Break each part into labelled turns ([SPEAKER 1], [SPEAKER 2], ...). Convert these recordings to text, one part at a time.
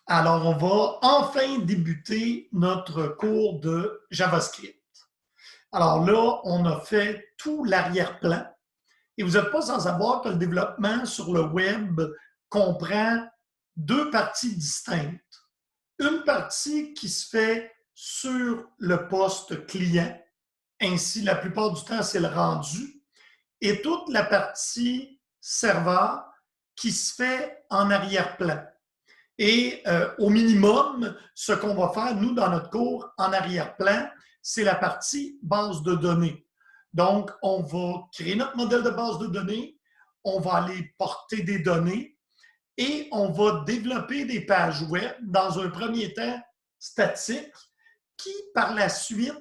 [SPEAKER 1] Alors, on va enfin débuter notre cours de JavaScript. Alors là, on a fait tout l'arrière-plan et vous n'êtes pas sans savoir que le développement sur le web comprend deux parties distinctes. Une partie qui se fait sur le poste client, ainsi la plupart du temps c'est le rendu, et toute la partie serveur qui se fait en arrière-plan. Et au minimum, ce qu'on va faire, nous, dans notre cours en arrière-plan, c'est la partie base de données. Donc, on va créer notre modèle de base de données, on va aller porter des données et on va développer des pages web dans un premier temps statiques qui, par la suite,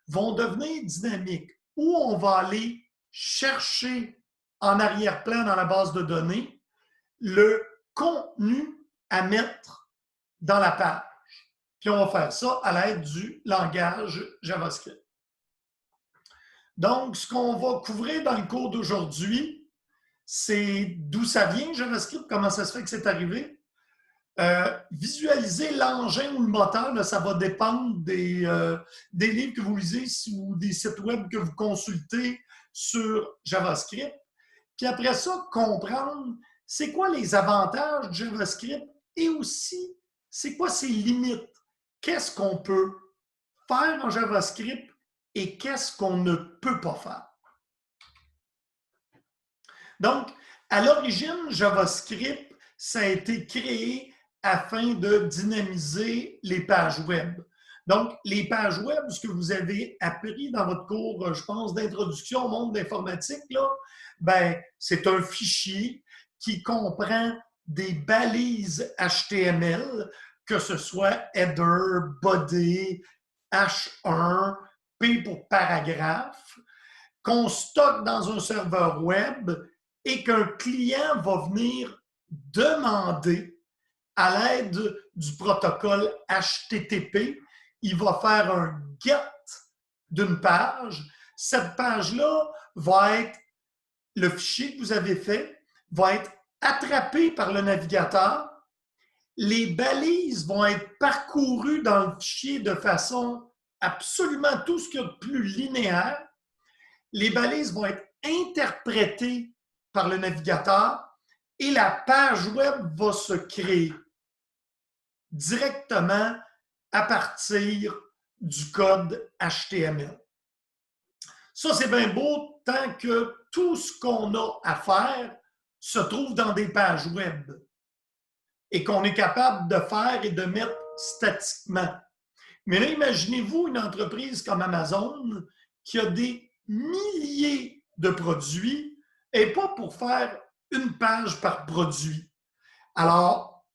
[SPEAKER 1] vont devenir dynamiques, où on va aller chercher en arrière-plan dans la base de données le contenu à mettre dans la page. Puis on va faire ça à l'aide du langage JavaScript. Donc, ce qu'on va couvrir dans le cours d'aujourd'hui, c'est d'où ça vient, JavaScript, comment ça se fait que c'est arrivé. Visualiser l'engin ou le moteur, là, ça va dépendre des livres que vous lisez ou des sites web que vous consultez sur JavaScript. Puis après ça, comprendre c'est quoi les avantages de JavaScript et aussi c'est quoi ses limites. Qu'est-ce qu'on peut faire en JavaScript et qu'est-ce qu'on ne peut pas faire. Donc, à l'origine, JavaScript, ça a été créé afin de dynamiser les pages web. Donc, les pages web, ce que vous avez appris dans votre cours, je pense, d'introduction au monde de l'informatique, ben, c'est un fichier qui comprend des balises HTML, que ce soit header, body, H1, P pour paragraphe, qu'on stocke dans un serveur web et qu'un client va venir demander à l'aide du protocole HTTP. Il va faire un get d'une page. Cette page-là va être, le fichier que vous avez fait, va être attrapé par le navigateur. Les balises vont être parcourues dans le fichier de façon absolument tout ce qu'il y a de plus linéaire. Les balises vont être interprétées par le navigateur et la page web va se créer directement à partir du code HTML. Ça, c'est bien beau tant que tout ce qu'on a à faire se trouve dans des pages web et qu'on est capable de faire et de mettre statiquement. Mais là, imaginez-vous une entreprise comme Amazon qui a des milliers de produits et pas pour faire une page par produit. Alors,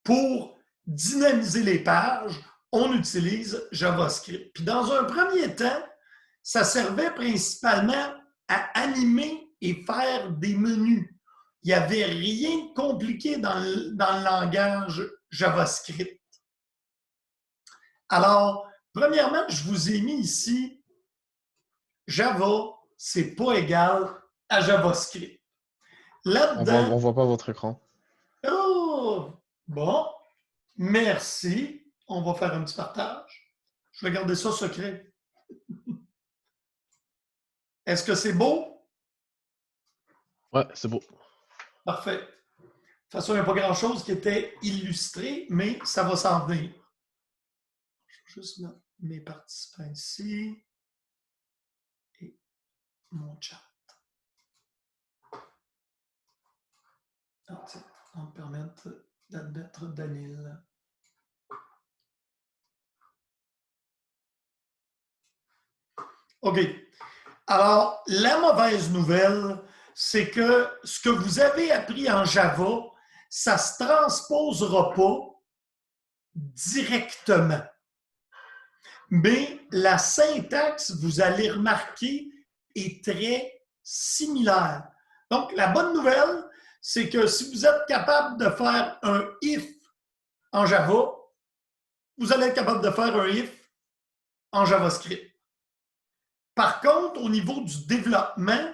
[SPEAKER 1] pour dynamiser les pages, on utilise JavaScript. Puis dans un premier temps, ça servait principalement à animer et faire des menus. Il n'y avait rien de compliqué dans le langage JavaScript. Alors, premièrement, je vous ai mis ici Java, c'est pas égal à JavaScript. Là-dedans.
[SPEAKER 2] On voit pas votre écran.
[SPEAKER 1] Oh! Bon, merci. On va faire un petit partage. Je vais garder ça secret. Est-ce que c'est beau?
[SPEAKER 2] Ouais, c'est beau.
[SPEAKER 1] Parfait. De toute façon, il n'y a pas grand-chose qui était illustré, mais ça va s'en venir. Je vais juste mettre mes participants ici et mon chat. Ah, tiens, on va me permettre d'admettre Daniel. OK. Alors, la mauvaise nouvelle, c'est que ce que vous avez appris en Java, ça ne se transposera pas directement. Mais la syntaxe, vous allez remarquer, est très similaire. Donc, la bonne nouvelle, c'est que si vous êtes capable de faire un if en Java, vous allez être capable de faire un if en JavaScript. Par contre, au niveau du développement,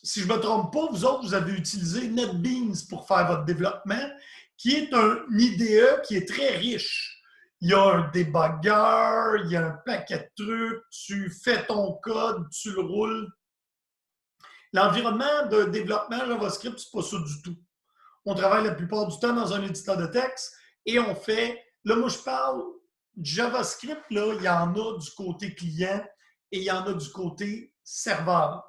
[SPEAKER 1] si je ne me trompe pas, vous autres, vous avez utilisé NetBeans pour faire votre développement, qui est un IDE qui est très riche. Il y a un débugger, il y a un paquet de trucs, tu fais ton code, tu le roules. L'environnement de développement JavaScript, c'est pas ça du tout. On travaille la plupart du temps dans un éditeur de texte et on fait, là, moi, je parle du JavaScript, là, il y en a du côté client et il y en a du côté serveur.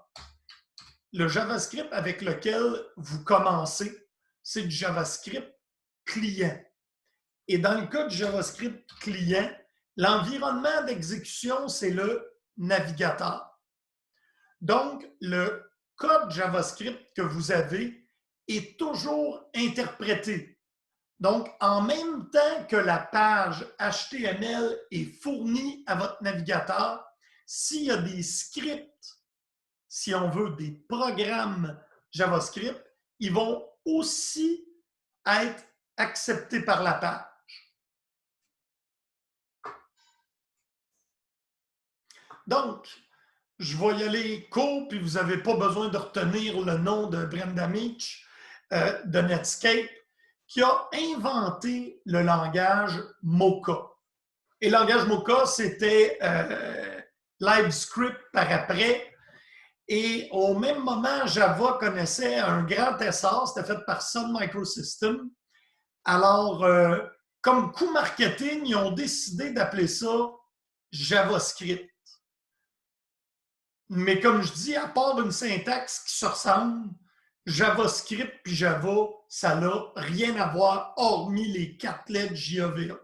[SPEAKER 1] Le JavaScript avec lequel vous commencez, c'est du JavaScript client. Et dans le cas du JavaScript client, l'environnement d'exécution, c'est le navigateur. Donc, le code JavaScript que vous avez est toujours interprété. Donc, en même temps que la page HTML est fournie à votre navigateur, s'il y a des scripts, si on veut des programmes JavaScript, ils vont aussi être acceptés par la page. Donc, je vais y aller court, puis vous n'avez pas besoin de retenir le nom de Brenda Meach de Netscape, qui a inventé le langage Mocha. Et le langage Mocha, c'était LiveScript par après. Et au même moment, Java connaissait un grand essor, c'était fait par Sun Microsystems. Alors, comme coup marketing, ils ont décidé d'appeler ça JavaScript. Mais comme je dis, à part une syntaxe qui se ressemble, JavaScript puis Java, ça n'a rien à voir hormis les 4 lettres JAVA.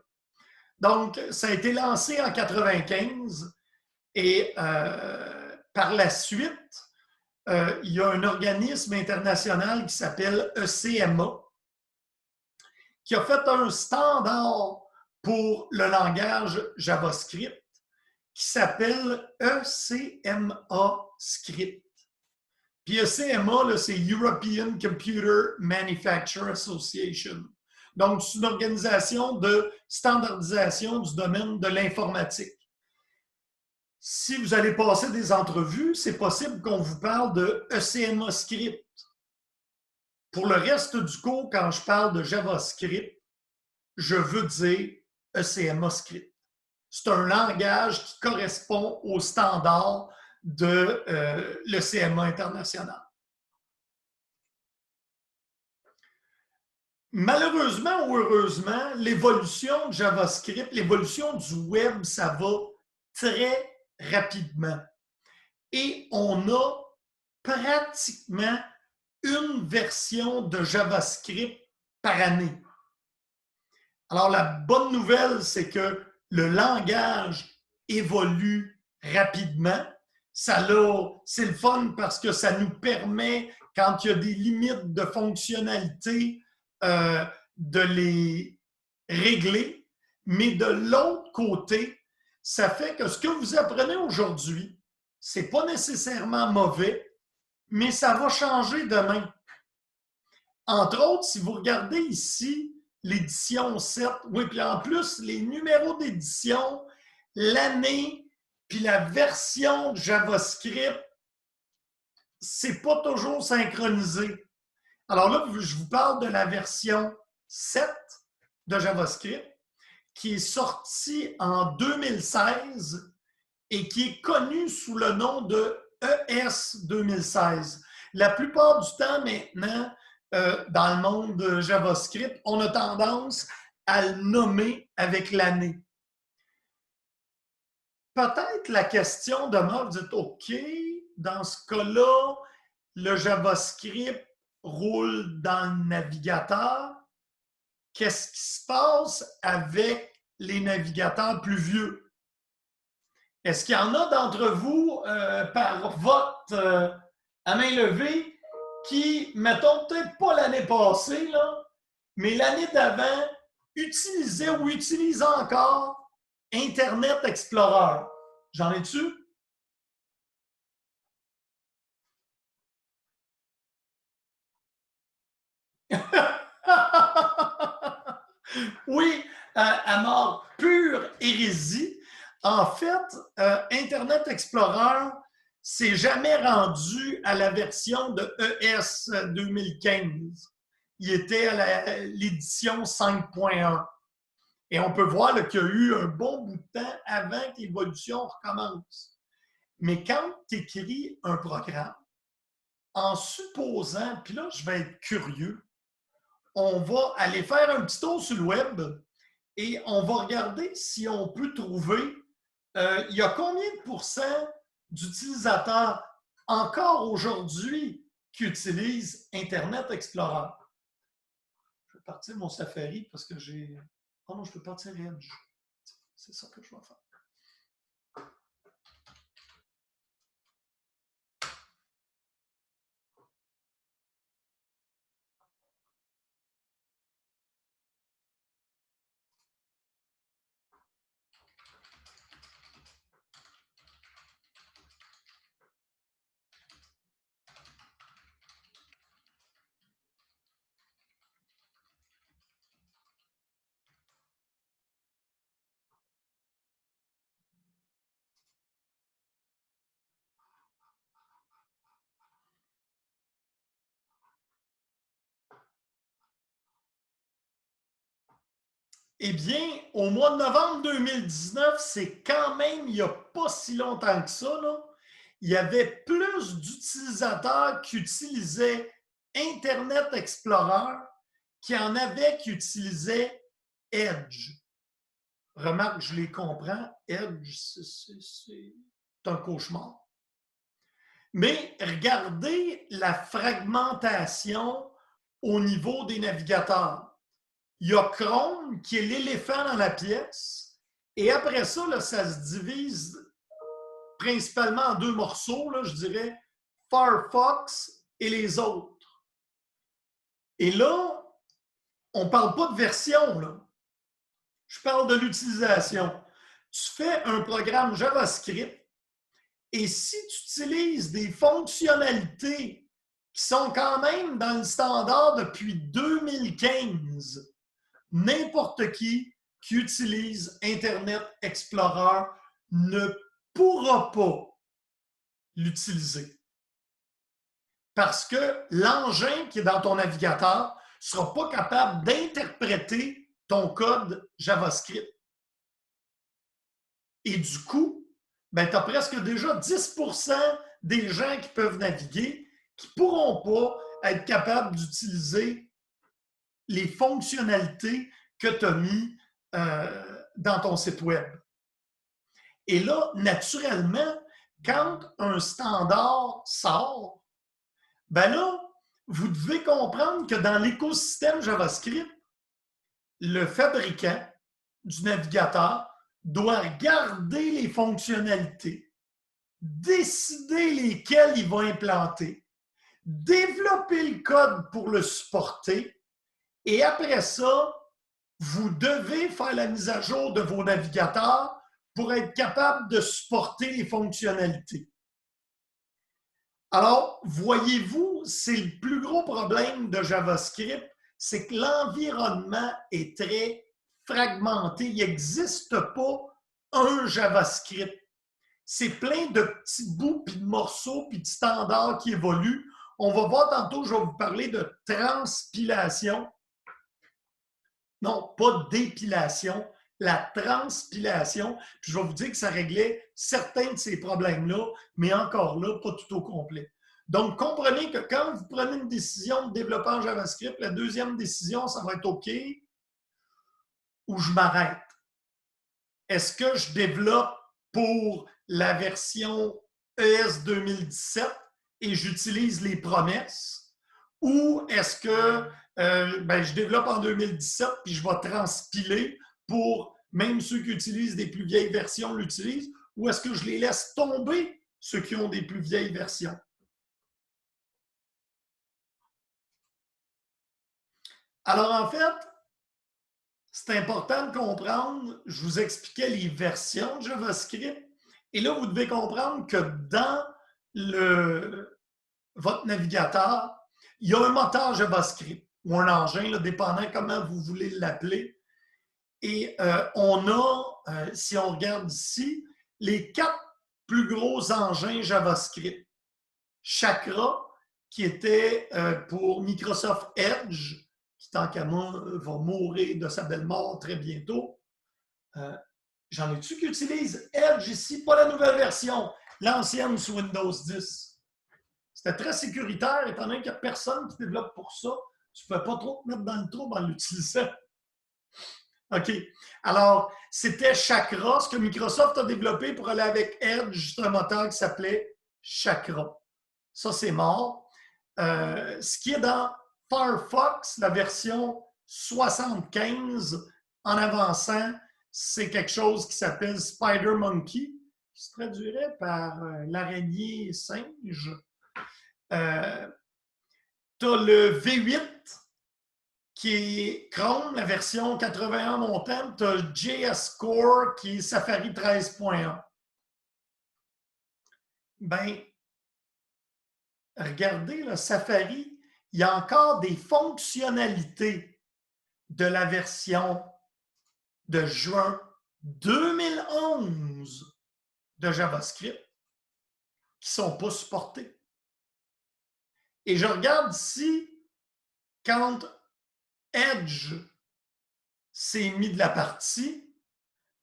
[SPEAKER 1] Donc, ça a été lancé en 1995 et par la suite, il y a un organisme international qui s'appelle ECMA qui a fait un standard pour le langage JavaScript qui s'appelle ECMA Script. Puis ECMA, c'est European Computer Manufacturer Association. Donc, c'est une organisation de standardisation du domaine de l'informatique. Si vous allez passer des entrevues, c'est possible qu'on vous parle de ECMA Script. Pour le reste du cours, quand je parle de JavaScript, je veux dire ECMA Script. C'est un langage qui correspond aux standards de l'ECMA international. Malheureusement ou heureusement, l'évolution de JavaScript, l'évolution du web, ça va très rapidement. Et on a pratiquement une version de JavaScript par année. Alors, la bonne nouvelle, c'est que le langage évolue rapidement. C'est le fun parce que ça nous permet, quand il y a des limites de fonctionnalité, de les régler. Mais de l'autre côté, ça fait que ce que vous apprenez aujourd'hui, ce n'est pas nécessairement mauvais, mais ça va changer demain. Entre autres, si vous regardez ici, l'édition 7, oui, puis en plus, les numéros d'édition, l'année, puis la version de JavaScript, c'est pas toujours synchronisé. Alors là, je vous parle de la version 7 de JavaScript qui est sortie en 2016 et qui est connue sous le nom de ES 2016. La plupart du temps maintenant, dans le monde de JavaScript, on a tendance à le nommer avec l'année. Peut-être la question demeure, vous dites, OK, dans ce cas-là, le JavaScript roule dans le navigateur. Qu'est-ce qui se passe avec les navigateurs plus vieux? Est-ce qu'il y en a d'entre vous, par vote à main levée, qui, mettons peut-être pas l'année passée, là, mais l'année d'avant, utilisaient ou utilisent encore Internet Explorer? J'en ai-tu? Oui, à mort, pure hérésie. En fait, Internet Explorer, s'est jamais rendu à la version de ES 2015. Il était à l'édition 5.1. Et on peut voir qu'il y a eu un bon bout de temps avant que l'évolution recommence. Mais quand tu écris un programme, en supposant, puis là, je vais être curieux, on va aller faire un petit tour sur le web et on va regarder si on peut trouver, il y a combien de pourcents d'utilisateurs encore aujourd'hui qui utilisent Internet Explorer. Je vais partir mon Safari parce que j'ai... Oh non, je peux partir Edge. C'est ça que je vais faire. Eh bien, au mois de novembre 2019, c'est quand même il n'y a pas si longtemps que ça, là, il y avait plus d'utilisateurs qui utilisaient Internet Explorer qu'il y en avait qui utilisaient Edge. Remarque, je les comprends, Edge, c'est un cauchemar. Mais regardez la fragmentation au niveau des navigateurs. Il y a Chrome qui est l'éléphant dans la pièce. Et après ça, là, ça se divise principalement en deux morceaux, là, je dirais Firefox et les autres. Et là, on ne parle pas de version, là. Je parle de l'utilisation. Tu fais un programme JavaScript et si tu utilises des fonctionnalités qui sont quand même dans le standard depuis 2015, n'importe qui utilise Internet Explorer ne pourra pas l'utiliser. Parce que l'engin qui est dans ton navigateur ne sera pas capable d'interpréter ton code JavaScript. Et du coup, ben, tu as presque déjà 10% des gens qui peuvent naviguer qui ne pourront pas être capables d'utiliser les fonctionnalités que tu as mis dans ton site web. Et là, naturellement, quand un standard sort, ben là, vous devez comprendre que dans l'écosystème JavaScript, le fabricant du navigateur doit regarder les fonctionnalités, décider lesquelles il va implanter, développer le code pour le supporter, et après ça, vous devez faire la mise à jour de vos navigateurs pour être capable de supporter les fonctionnalités. Alors, voyez-vous, c'est le plus gros problème de JavaScript, c'est que l'environnement est très fragmenté. Il n'existe pas un JavaScript. C'est plein de petits bouts, puis de morceaux, puis de standards qui évoluent. On va voir tantôt, je vais vous parler de transpilation. Non, pas d'épilation, la transpilation. Puis je vais vous dire que ça réglait certains de ces problèmes-là, mais encore là, pas tout au complet. Donc, comprenez que quand vous prenez une décision de développer en JavaScript, la deuxième décision, ça va être OK ou je m'arrête. Est-ce que je développe pour la version ES 2017 et j'utilise les promesses? Ou est-ce que je développe en 2017 puis je vais transpiler pour même ceux qui utilisent des plus vieilles versions l'utilisent? Ou est-ce que je les laisse tomber, ceux qui ont des plus vieilles versions? Alors, en fait, c'est important de comprendre, je vous expliquais les versions de JavaScript, et là, vous devez comprendre que dans votre navigateur, il y a un moteur JavaScript ou un engin, là, dépendant comment vous voulez l'appeler. Et on a, si on regarde ici, les 4 plus gros engins JavaScript. Chakra, qui était pour Microsoft Edge, qui, tant qu'à moi, va mourir de sa belle mort très bientôt. J'en ai-tu qui utilisent Edge ici? Pas la nouvelle version, l'ancienne sous Windows 10. C'était très sécuritaire, étant donné qu'il n'y a personne qui développe pour ça. Tu ne peux pas trop te mettre dans le trou en l'utilisant. OK. Alors, c'était Chakra, ce que Microsoft a développé pour aller avec Edge, c'est un moteur qui s'appelait Chakra. Ça, c'est mort. Ce qui est dans Firefox, la version 75, en avançant, c'est quelque chose qui s'appelle SpiderMonkey, qui se traduirait par l'araignée singe. Tu as le V8, qui est Chrome, la version 81 montagne. Tu as JS Core, qui est Safari 13.1. Ben, regardez, le Safari, il y a encore des fonctionnalités de la version de juin 2011 de JavaScript qui ne sont pas supportées. Et je regarde ici, quand Edge s'est mis de la partie,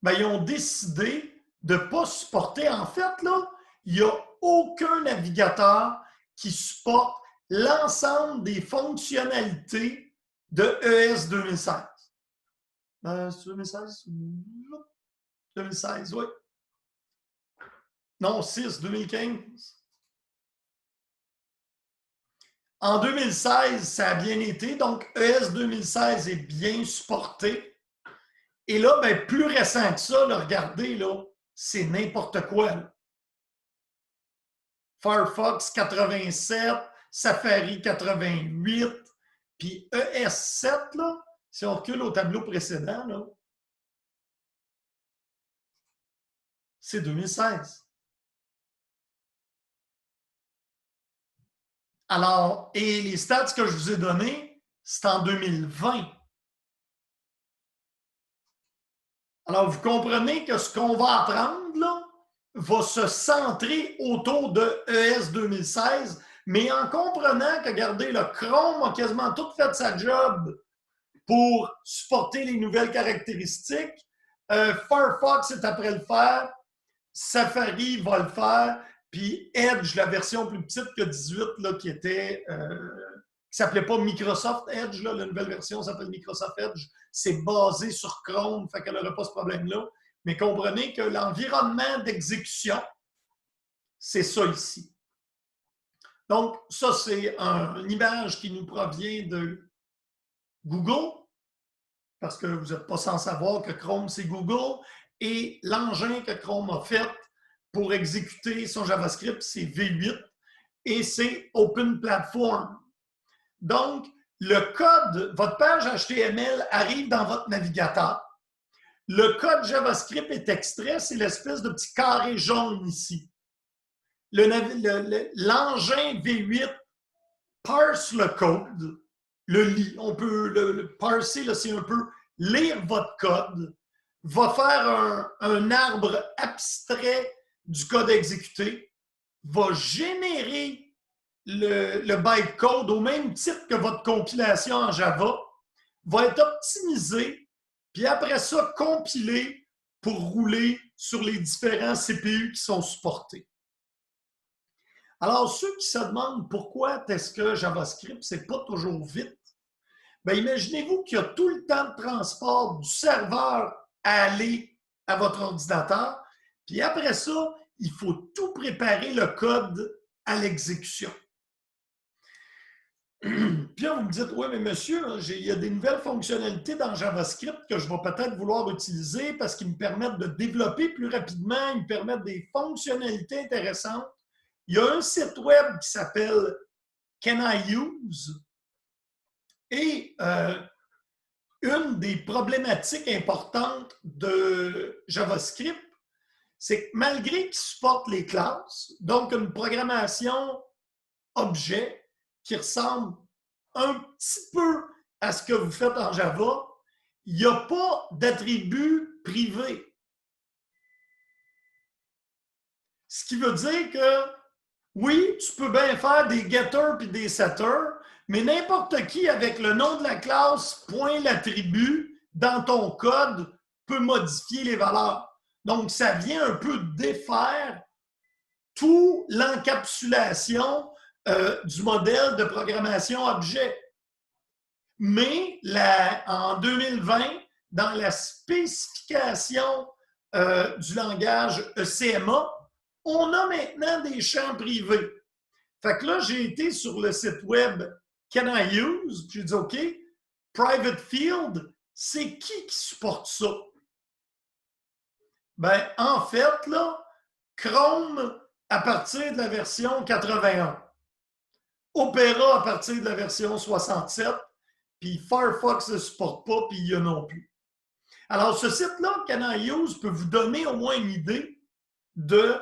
[SPEAKER 1] ben, ils ont décidé de ne pas supporter. En fait, là, il n'y a aucun navigateur qui supporte l'ensemble des fonctionnalités de ES 2016. C'est 2016? 2016, oui. Non, 6, 2015. En 2016, ça a bien été, donc ES 2016 est bien supporté. Et là, ben, plus récent que ça, là, regardez, là, c'est n'importe quoi. Là. Firefox 87, Safari 88, puis ES7, là, si on recule au tableau précédent, là, c'est 2016. Alors, et les stats que je vous ai donnés, c'est en 2020. Alors, vous comprenez que ce qu'on va apprendre, là, va se centrer autour de ES 2016, mais en comprenant que, regardez, le Chrome a quasiment tout fait sa job pour supporter les nouvelles caractéristiques. Firefox est après le faire. Safari va le faire. Puis Edge, la version plus petite que 18, là, qui était... qui s'appelait pas Microsoft Edge, là, la nouvelle version s'appelle Microsoft Edge. C'est basé sur Chrome, fait qu'elle n'aura pas ce problème-là. Mais comprenez que l'environnement d'exécution, c'est ça ici. Donc, ça, c'est une image qui nous provient de Google, parce que vous n'êtes pas sans savoir que Chrome, c'est Google, et l'engin que Chrome a fait pour exécuter son JavaScript, c'est V8, et c'est Open Platform. Donc, le code, votre page HTML arrive dans votre navigateur. Le code JavaScript est extrait, c'est l'espèce de petit carré jaune ici. L'engin V8 parse le code, le lit. On peut le parser, c'est un peu lire votre code, va faire un arbre abstrait du code exécuté, va générer le bytecode au même titre que votre compilation en Java, va être optimisé, puis après ça, compilé pour rouler sur les différents CPU qui sont supportés. Alors, ceux qui se demandent pourquoi est-ce que JavaScript, c'est pas toujours vite, bien, imaginez-vous qu'il y a tout le temps de transport du serveur à aller à votre ordinateur, puis après ça, il faut tout préparer le code à l'exécution. Puis là, vous me dites, oui, mais monsieur, il y a des nouvelles fonctionnalités dans JavaScript que je vais peut-être vouloir utiliser parce qu'ils me permettent de développer plus rapidement, ils me permettent des fonctionnalités intéressantes. Il y a un site web qui s'appelle Can I Use? Et une des problématiques importantes de JavaScript, c'est que malgré qu'il supporte les classes, donc une programmation objet qui ressemble un petit peu à ce que vous faites en Java, il n'y a pas d'attributs privés. Ce qui veut dire que, oui, tu peux bien faire des getters puis des setters, mais n'importe qui avec le nom de la classe, point l'attribut, dans ton code, peut modifier les valeurs. Donc, ça vient un peu défaire toute l'encapsulation du modèle de programmation objet. Mais en 2020, dans la spécification du langage CMA, on a maintenant des champs privés. Fait que là, j'ai été sur le site web Can I Use? J'ai dit OK, Private Field, c'est qui supporte ça? Ben, en fait, là, Chrome à partir de la version 81, Opera à partir de la version 67, puis Firefox ne supporte pas, puis il y a non plus. Alors, ce site-là, Can I Use, peut vous donner au moins une idée de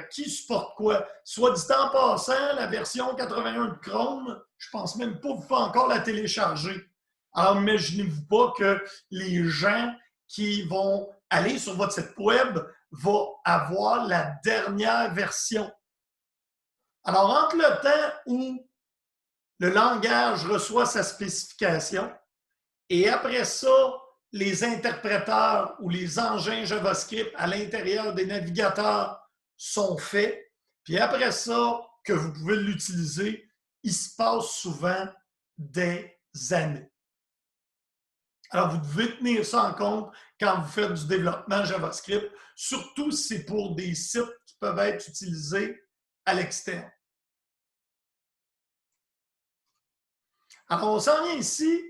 [SPEAKER 1] qui supporte quoi. Soit dit en passant, la version 81 de Chrome, je ne pense même pas que vous pouvez encore la télécharger. Alors, imaginez-vous pas que les gens qui vont aller sur votre site web vont avoir la dernière version. Alors, entre le temps où le langage reçoit sa spécification et après ça, les interpréteurs ou les engins JavaScript à l'intérieur des navigateurs sont faits. Puis après ça, que vous pouvez l'utiliser, il se passe souvent des années. Alors, vous devez tenir ça en compte quand vous faites du développement JavaScript, surtout si c'est pour des sites qui peuvent être utilisés à l'externe. Alors, on s'en vient ici.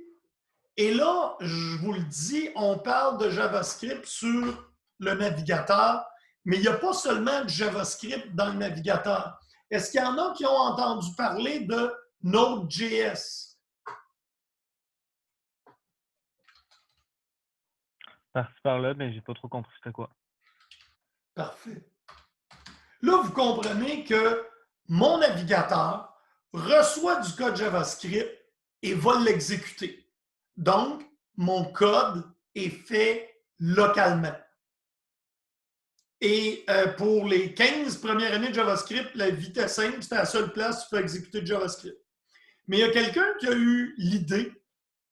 [SPEAKER 1] Et là, je vous le dis, on parle de JavaScript sur le navigateur, mais il n'y a pas seulement de JavaScript dans le navigateur. Est-ce qu'il y en a qui ont entendu parler de Node.js?
[SPEAKER 3] Par-ci par-là, mais j'ai pas trop compris c'était quoi.
[SPEAKER 1] Parfait. Là, vous comprenez que mon navigateur reçoit du code JavaScript et va l'exécuter. Donc, mon code est fait localement. Et pour les 15 premières années de JavaScript, la vitesse simple, c'était la seule place où tu peux exécuter de JavaScript. Mais il y a quelqu'un qui a eu l'idée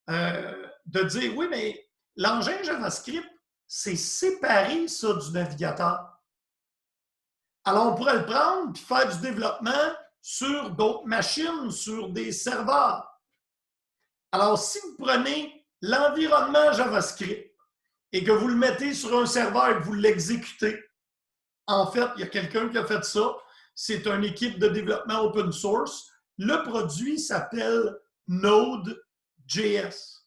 [SPEAKER 1] de dire, oui, mais l'engin JavaScript, c'est séparé, ça, du navigateur. Alors, on pourrait le prendre et faire du développement sur d'autres machines, sur des serveurs. Alors, si vous prenez l'environnement JavaScript et que vous le mettez sur un serveur et que vous l'exécutez, en fait, il y a quelqu'un qui a fait ça. C'est une équipe de développement open source. Le produit s'appelle Node.js.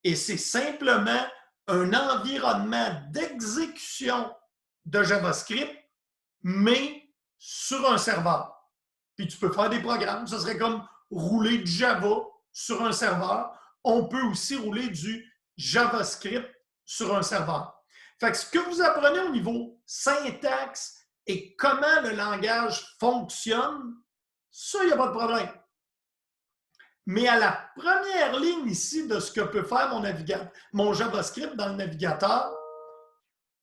[SPEAKER 1] Et c'est simplement un environnement d'exécution de JavaScript, mais sur un serveur. Puis tu peux faire des programmes. Ce serait comme rouler du Java sur un serveur. On peut aussi rouler du JavaScript sur un serveur. Fait que ce que vous apprenez au niveau syntaxe et comment le langage fonctionne, ça, il n'y a pas de problème. Mais à la première ligne ici de ce que peut faire mon JavaScript dans le navigateur,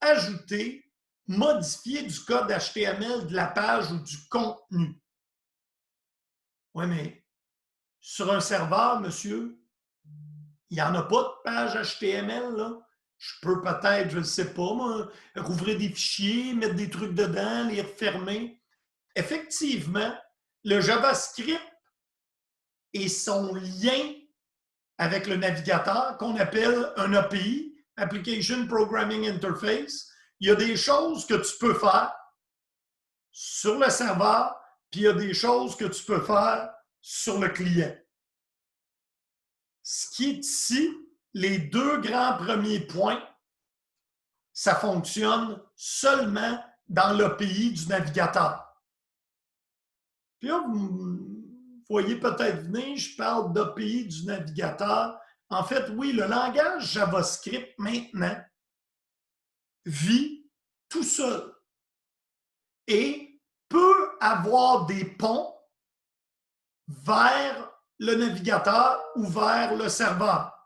[SPEAKER 1] ajouter, modifier du code HTML de la page ou du contenu. Oui, mais sur un serveur, monsieur, il n'y en a pas de page HTML, là. Je peux peut-être, je ne sais pas, moi, rouvrir des fichiers, mettre des trucs dedans, les refermer. Effectivement, le JavaScript et son lien avec le navigateur, qu'on appelle un API, Application Programming Interface, il y a des choses que tu peux faire sur le serveur, puis il y a des choses que tu peux faire sur le client. Ce qui est ici, les deux grands premiers points, ça fonctionne seulement dans l'API du navigateur. Puis là, vous voyez peut-être venir, je parle d'API du navigateur. En fait, oui, le langage JavaScript, maintenant, vit tout seul et peut avoir des ponts vers le navigateur ou vers le serveur.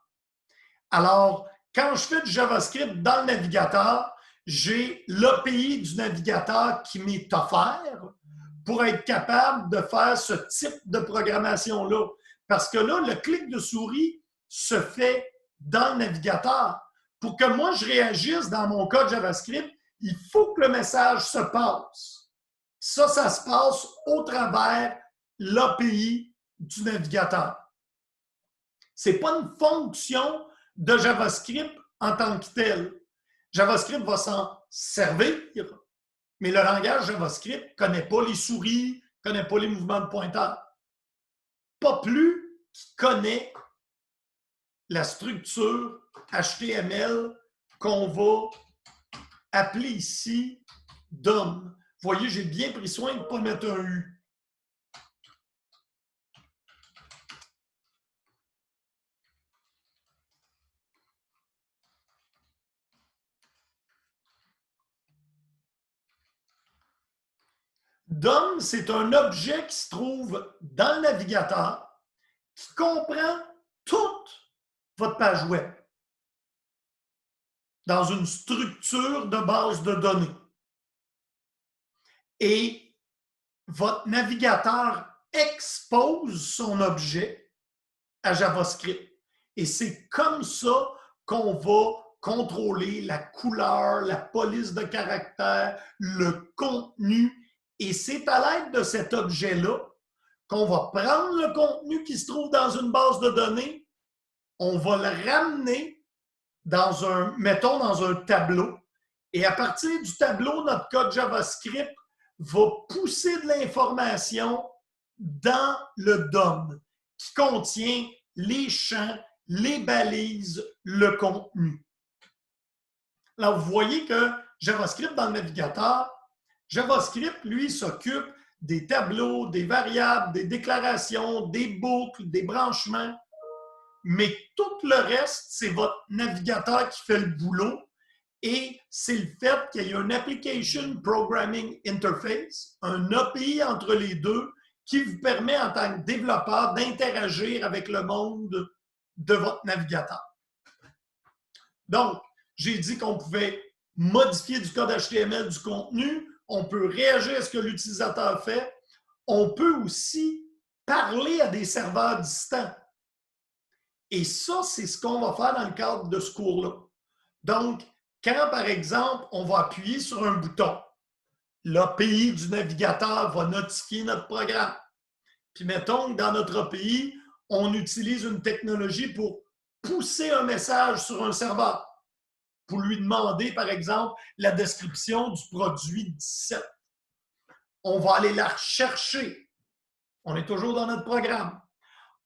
[SPEAKER 1] Alors, quand je fais du JavaScript dans le navigateur, j'ai l'API du navigateur qui m'est offert pour être capable de faire ce type de programmation-là. Parce que là, le clic de souris se fait dans le navigateur. Pour que moi, je réagisse dans mon code JavaScript, il faut que le message se passe. Ça se passe au travers l'API du navigateur. Ce n'est pas une fonction de JavaScript en tant que telle. JavaScript va s'en servir, mais le langage JavaScript ne connaît pas les souris, ne connaît pas les mouvements de pointeur. Pas plus qu'il connaît la structure HTML qu'on va appeler ici DOM. Vous voyez, j'ai bien pris soin de ne pas mettre un U. DOM, c'est un objet qui se trouve dans le navigateur qui comprend toute votre page web dans une structure de base de données. Et votre navigateur expose son objet à JavaScript. Et c'est comme ça qu'on va contrôler la couleur, la police de caractère, le contenu. Et c'est à l'aide de cet objet-là qu'on va prendre le contenu qui se trouve dans une base de données, on va le ramener dans mettons, dans un tableau. Et à partir du tableau, notre code JavaScript va pousser de l'information dans le DOM qui contient les champs, les balises, le contenu. Là, vous voyez que JavaScript dans le navigateur, JavaScript, lui, s'occupe des tableaux, des variables, des déclarations, des boucles, des branchements. Mais tout le reste, c'est votre navigateur qui fait le boulot et c'est le fait qu'il y ait un Application Programming Interface, un API entre les deux qui vous permet en tant que développeur d'interagir avec le monde de votre navigateur. Donc, j'ai dit qu'on pouvait modifier du code HTML du contenu, on peut réagir à ce que l'utilisateur fait, on peut aussi parler à des serveurs distants. Et ça, c'est ce qu'on va faire dans le cadre de ce cours-là. Donc, quand, par exemple, on va appuyer sur un bouton, l'API du navigateur va notifier notre programme. Puis, mettons que dans notre API, on utilise une technologie pour pousser un message sur un serveur, pour lui demander, par exemple, la description du produit 17. On va aller la rechercher. On est toujours dans notre programme.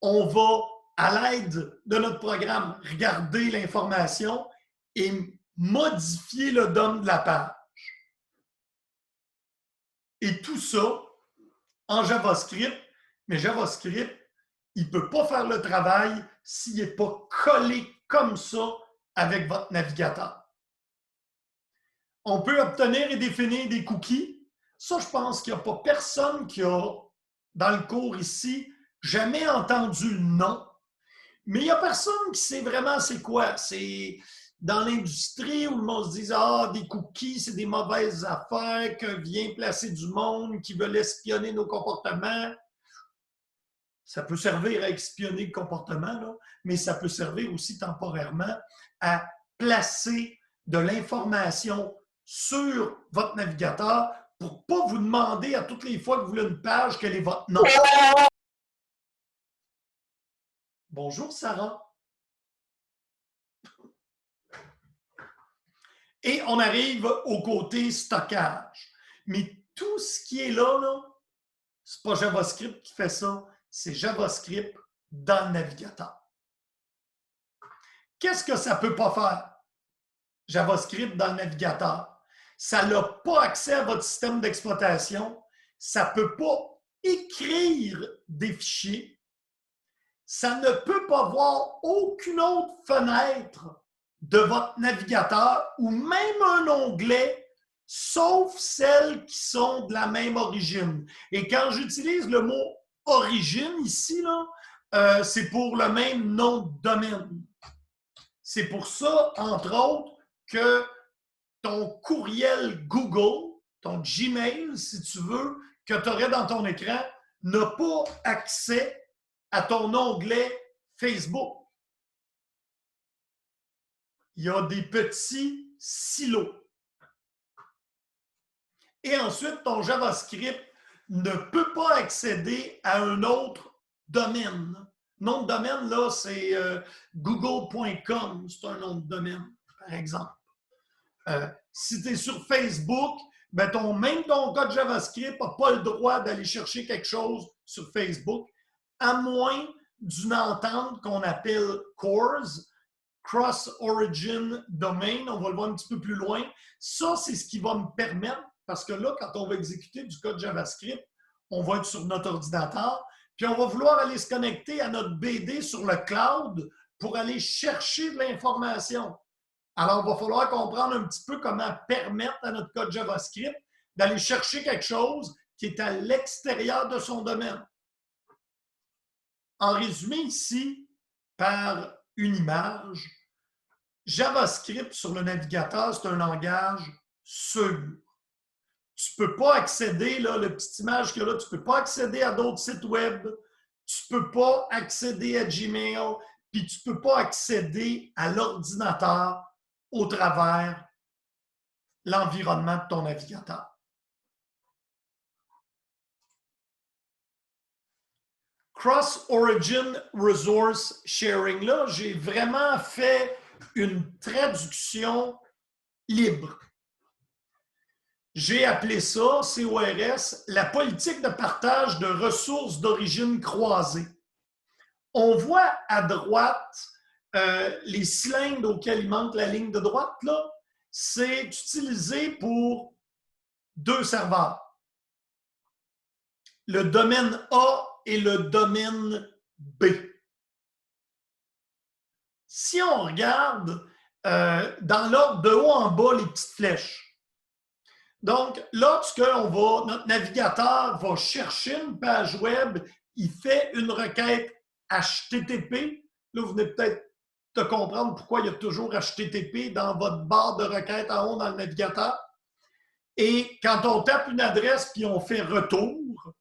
[SPEAKER 1] On va, à l'aide de notre programme, regarder l'information et modifier le DOM de la page. Et tout ça en JavaScript, mais JavaScript, il ne peut pas faire le travail s'il n'est pas collé comme ça avec votre navigateur. On peut obtenir et définir des cookies. Ça, je pense qu'il n'y a pas personne qui a, dans le cours ici, jamais entendu le nom. Mais il n'y a personne qui sait vraiment c'est quoi. C'est dans l'industrie où le monde se dit « Ah, des cookies, c'est des mauvaises affaires que vient placer du monde qui veut espionner nos comportements. » Ça peut servir à espionner le comportement, là, mais ça peut servir aussi temporairement à placer de l'information sur votre navigateur pour ne pas vous demander à toutes les fois que vous voulez une page quel est votre nom. Bonjour Sarah. Et on arrive au côté stockage. Mais tout ce qui est là, ce n'est pas JavaScript qui fait ça, c'est JavaScript dans le navigateur. Qu'est-ce que ça ne peut pas faire, JavaScript dans le navigateur? Ça n'a pas accès à votre système d'exploitation, ça ne peut pas écrire des fichiers, ça ne peut pas voir aucune autre fenêtre de votre navigateur ou même un onglet, sauf celles qui sont de la même origine. Et quand j'utilise le mot origine ici, c'est pour le même nom de domaine. C'est pour ça, entre autres, que ton courriel Google, ton Gmail, si tu veux, que tu aurais dans ton écran, n'a pas accès à ton onglet Facebook. Il y a des petits silos. Et ensuite, ton JavaScript ne peut pas accéder à un autre domaine. Nom de domaine, là, c'est google.com, c'est un nom de domaine, par exemple. Si tu es sur Facebook, ben même ton code JavaScript n'a pas le droit d'aller chercher quelque chose sur Facebook, à moins d'une entente qu'on appelle CORS, Cross Origin Domain. On va le voir un petit peu plus loin. Ça, c'est ce qui va me permettre, parce que là, quand on va exécuter du code JavaScript, on va être sur notre ordinateur, puis on va vouloir aller se connecter à notre BD sur le cloud pour aller chercher de l'information. Alors, il va falloir comprendre un petit peu comment permettre à notre code JavaScript d'aller chercher quelque chose qui est à l'extérieur de son domaine. En résumé ici, par une image, JavaScript sur le navigateur, c'est un langage sûr. Tu ne peux pas accéder, là, la petite image qu'il y a là, tu ne peux pas accéder à d'autres sites web, tu ne peux pas accéder à Gmail, puis tu ne peux pas accéder à l'ordinateur au travers l'environnement de ton navigateur. Cross-Origin Resource Sharing, là, j'ai vraiment fait une traduction libre. J'ai appelé ça, CORS, la politique de partage de ressources d'origine croisée. On voit à droite les cylindres auxquels il manque la ligne de droite, là, c'est utilisé pour deux serveurs. Le domaine A et le domaine B. Si on regarde dans l'ordre de haut en bas les petites flèches, donc, lorsque notre navigateur va chercher une page web, il fait une requête HTTP. Là, vous venez peut-être de comprendre pourquoi il y a toujours HTTP dans votre barre de requête en haut dans le navigateur. Et quand on tape une adresse puis on fait retour,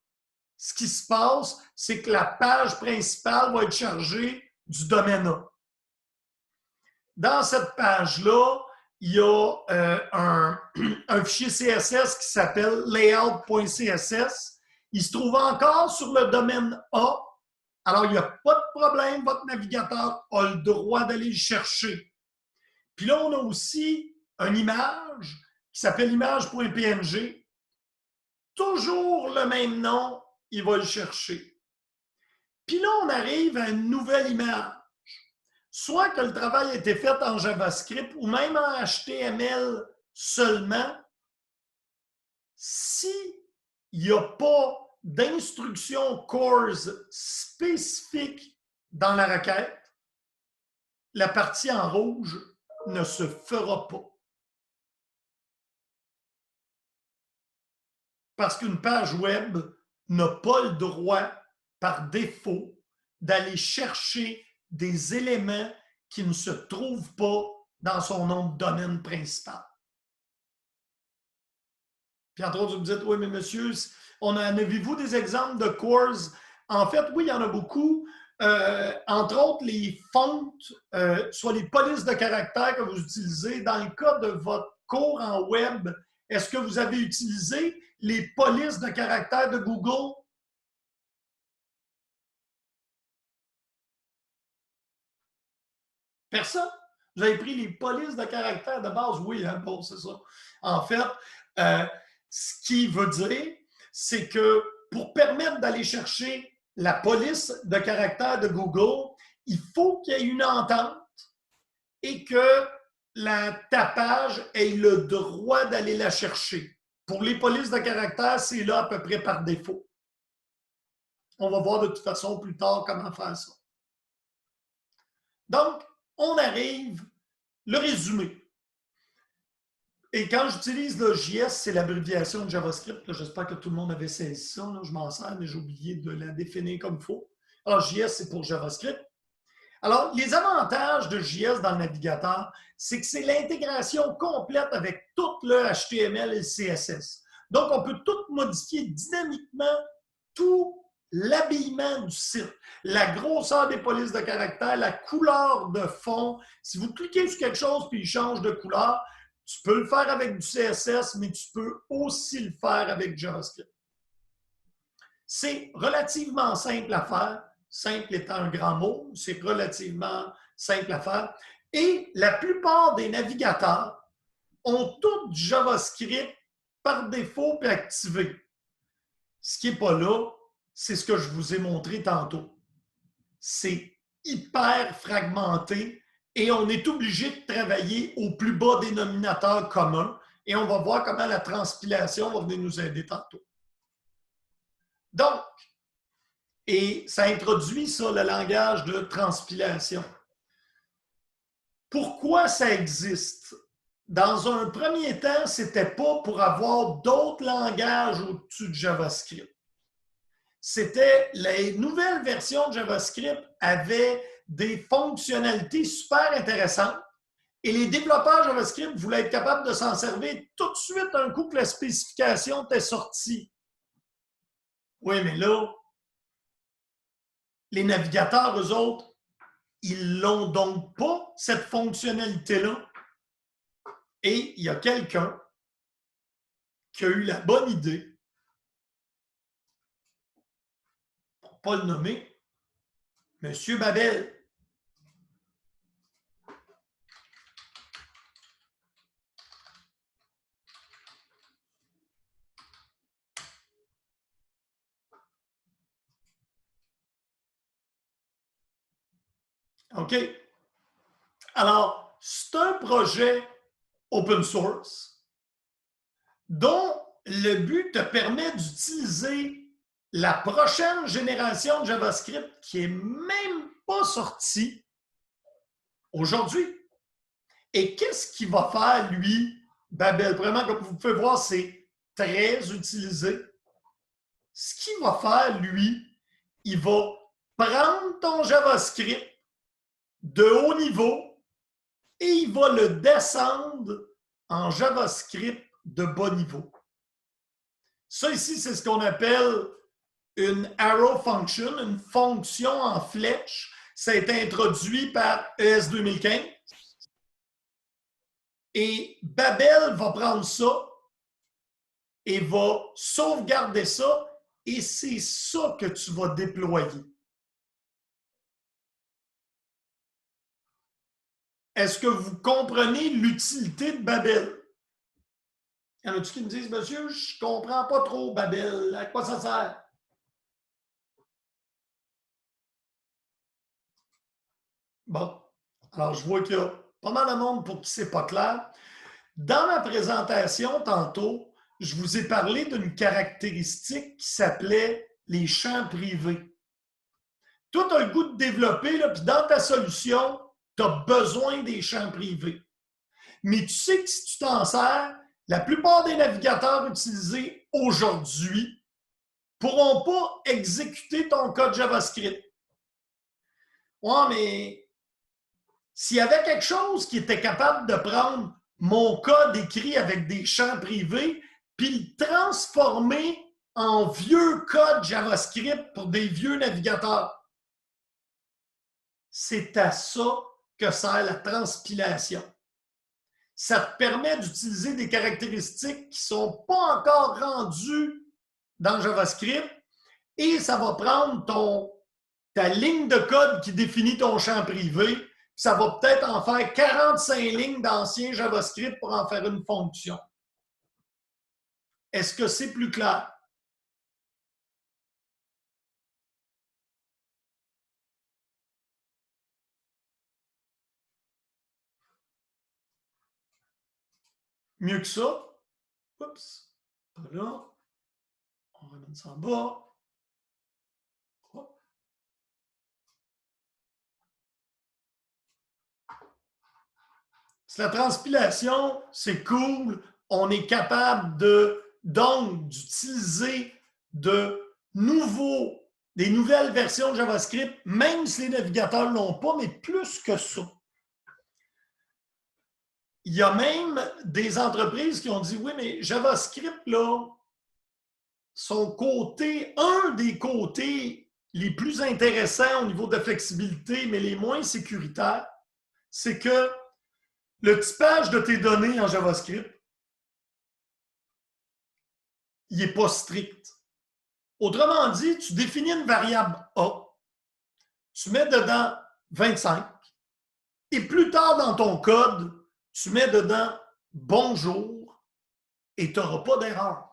[SPEAKER 1] ce qui se passe, c'est que la page principale va être chargée du domaine A. Dans cette page-là, il y a un fichier CSS qui s'appelle layout.css. Il se trouve encore sur le domaine A. Alors, il n'y a pas de problème, votre navigateur a le droit d'aller le chercher. Puis là, on a aussi une image qui s'appelle image.png. Toujours le même nom, il va le chercher. Puis là, on arrive à une nouvelle image. Soit que le travail a été fait en JavaScript ou même en HTML seulement, s'il n'y a pas d'instruction CORS spécifique dans la requête, la partie en rouge ne se fera pas. Parce qu'une page web n'a pas le droit, par défaut, d'aller chercher des éléments qui ne se trouvent pas dans son nom de domaine principal. Puis entre autres, vous me dites, oui, mais monsieur, avez-vous des exemples de CORS? En fait, oui, il y en a beaucoup. Entre autres, les fontes, soit les polices de caractères que vous utilisez. Dans le cas de votre cours en web, est-ce que vous avez utilisé les polices de caractères de Google? Personne? Vous avez pris les polices de caractère de base? Oui, hein, bon, c'est ça. En fait, ce qui veut dire, c'est que pour permettre d'aller chercher la police de caractère de Google, il faut qu'il y ait une entente et que ta page ait le droit d'aller la chercher. Pour les polices de caractère, c'est là à peu près par défaut. On va voir de toute façon plus tard comment faire ça. Donc, on arrive, le résumé. Et quand j'utilise le JS, c'est l'abréviation de JavaScript. J'espère que tout le monde avait saisi ça. Là, je m'en sers, mais j'ai oublié de la définir comme il faut. Alors, JS, c'est pour JavaScript. Alors, les avantages de JS dans le navigateur, c'est que c'est l'intégration complète avec tout le HTML et le CSS. Donc, on peut tout modifier dynamiquement, tout l'habillement du site, la grosseur des polices de caractères, la couleur de fond. Si vous cliquez sur quelque chose puis il change de couleur, tu peux le faire avec du CSS, mais tu peux aussi le faire avec JavaScript. C'est relativement simple à faire. Simple étant un grand mot, c'est relativement simple à faire. Et la plupart des navigateurs ont tout du JavaScript par défaut et activé. Ce qui n'est pas là, c'est ce que je vous ai montré tantôt. C'est hyper fragmenté et on est obligé de travailler au plus bas dénominateur commun et on va voir comment la transpilation va venir nous aider tantôt. Donc, et ça introduit ça, le langage de transpilation. Pourquoi ça existe? Dans un premier temps, ce n'était pas pour avoir d'autres langages au-dessus de JavaScript. C'était les nouvelles versions de JavaScript avaient des fonctionnalités super intéressantes et les développeurs JavaScript voulaient être capables de s'en servir tout de suite un coup que la spécification était sortie. Oui, mais là, les navigateurs, eux autres, ils n'ont donc pas cette fonctionnalité-là. Et il y a quelqu'un qui a eu la bonne idée, pour ne pas le nommer, M. Babel. OK? Alors, c'est un projet open source dont le but te permet d'utiliser la prochaine génération de JavaScript qui n'est même pas sortie aujourd'hui. Et qu'est-ce qu'il va faire, lui, Babel? Vraiment, comme vous pouvez voir, c'est très utilisé. Ce qu'il va faire, lui, il va prendre ton JavaScript de haut niveau et il va le descendre en JavaScript de bas niveau. Ça ici, c'est ce qu'on appelle une arrow function, une fonction en flèche. Ça a été introduit par ES 2015. Et Babel va prendre ça et va sauvegarder ça et c'est ça que tu vas déployer. Est-ce que vous comprenez l'utilité de Babel? Y en a-tu qui me disent, monsieur, je ne comprends pas trop Babel, à quoi ça sert? Bon, alors je vois qu'il y a pas mal de monde pour qui ce n'est pas clair. Dans ma présentation tantôt, je vous ai parlé d'une caractéristique qui s'appelait les champs privés. Toi, tu as le goût de développer, puis dans ta solution, tu as besoin des champs privés. Mais tu sais que si tu t'en sers, la plupart des navigateurs utilisés aujourd'hui ne pourront pas exécuter ton code JavaScript. Ouais, mais s'il y avait quelque chose qui était capable de prendre mon code écrit avec des champs privés puis le transformer en vieux code JavaScript pour des vieux navigateurs, c'est à ça que sert la transpilation. Ça te permet d'utiliser des caractéristiques qui ne sont pas encore rendues dans JavaScript et ça va prendre ta ligne de code qui définit ton champ privé. Ça va peut-être en faire 45 lignes d'ancien JavaScript pour en faire une fonction. Est-ce que c'est plus clair? Mieux que ça? Oups, pas là. On ramène ça en bas. La transpilation, c'est cool. On est capable d'utiliser de nouveaux des nouvelles versions de JavaScript, même si les navigateurs ne l'ont pas, mais plus que ça. Il y a même des entreprises qui ont dit, oui, mais JavaScript, là, un des côtés les plus intéressants au niveau de flexibilité, mais les moins sécuritaires, c'est que le typage de tes données en JavaScript, il n'est pas strict. Autrement dit, tu définis une variable A, tu mets dedans 25, et plus tard dans ton code, tu mets dedans bonjour et tu n'auras pas d'erreur.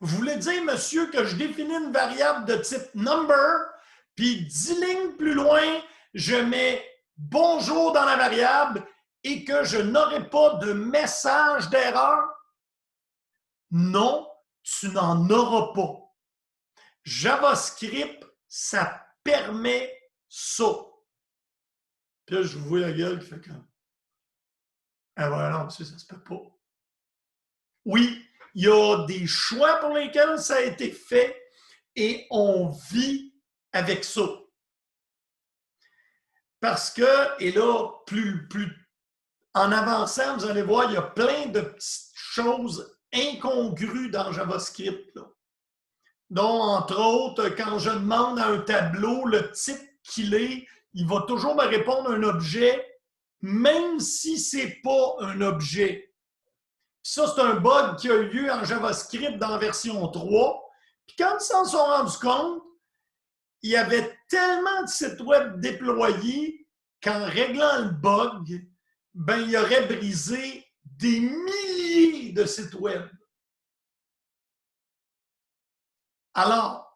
[SPEAKER 1] Vous voulez dire, monsieur, que je définis une variable de type number, puis 10 lignes plus loin, je mets bonjour dans la variable et que je n'aurai pas de message d'erreur? Non, tu n'en auras pas. JavaScript, ça permet ça. Puis là, je vous vois la gueule qui fait comme... Ah ouais, non, monsieur, ça se peut pas. Oui, il y a des choix pour lesquels ça a été fait et on vit avec ça. Parce que, et là, plus en avançant, vous allez voir, il y a plein de petites choses incongrues dans JavaScript, là. Donc, entre autres, quand je demande à un tableau le type qu'il est, il va toujours me répondre un objet, même si ce n'est pas un objet. Puis ça, c'est un bug qui a eu lieu en JavaScript dans la version 3. Puis quand ils s'en sont rendus compte, il y avait tellement de sites web déployés qu'en réglant le bug, ben, il aurait brisé des milliers de sites web. Alors,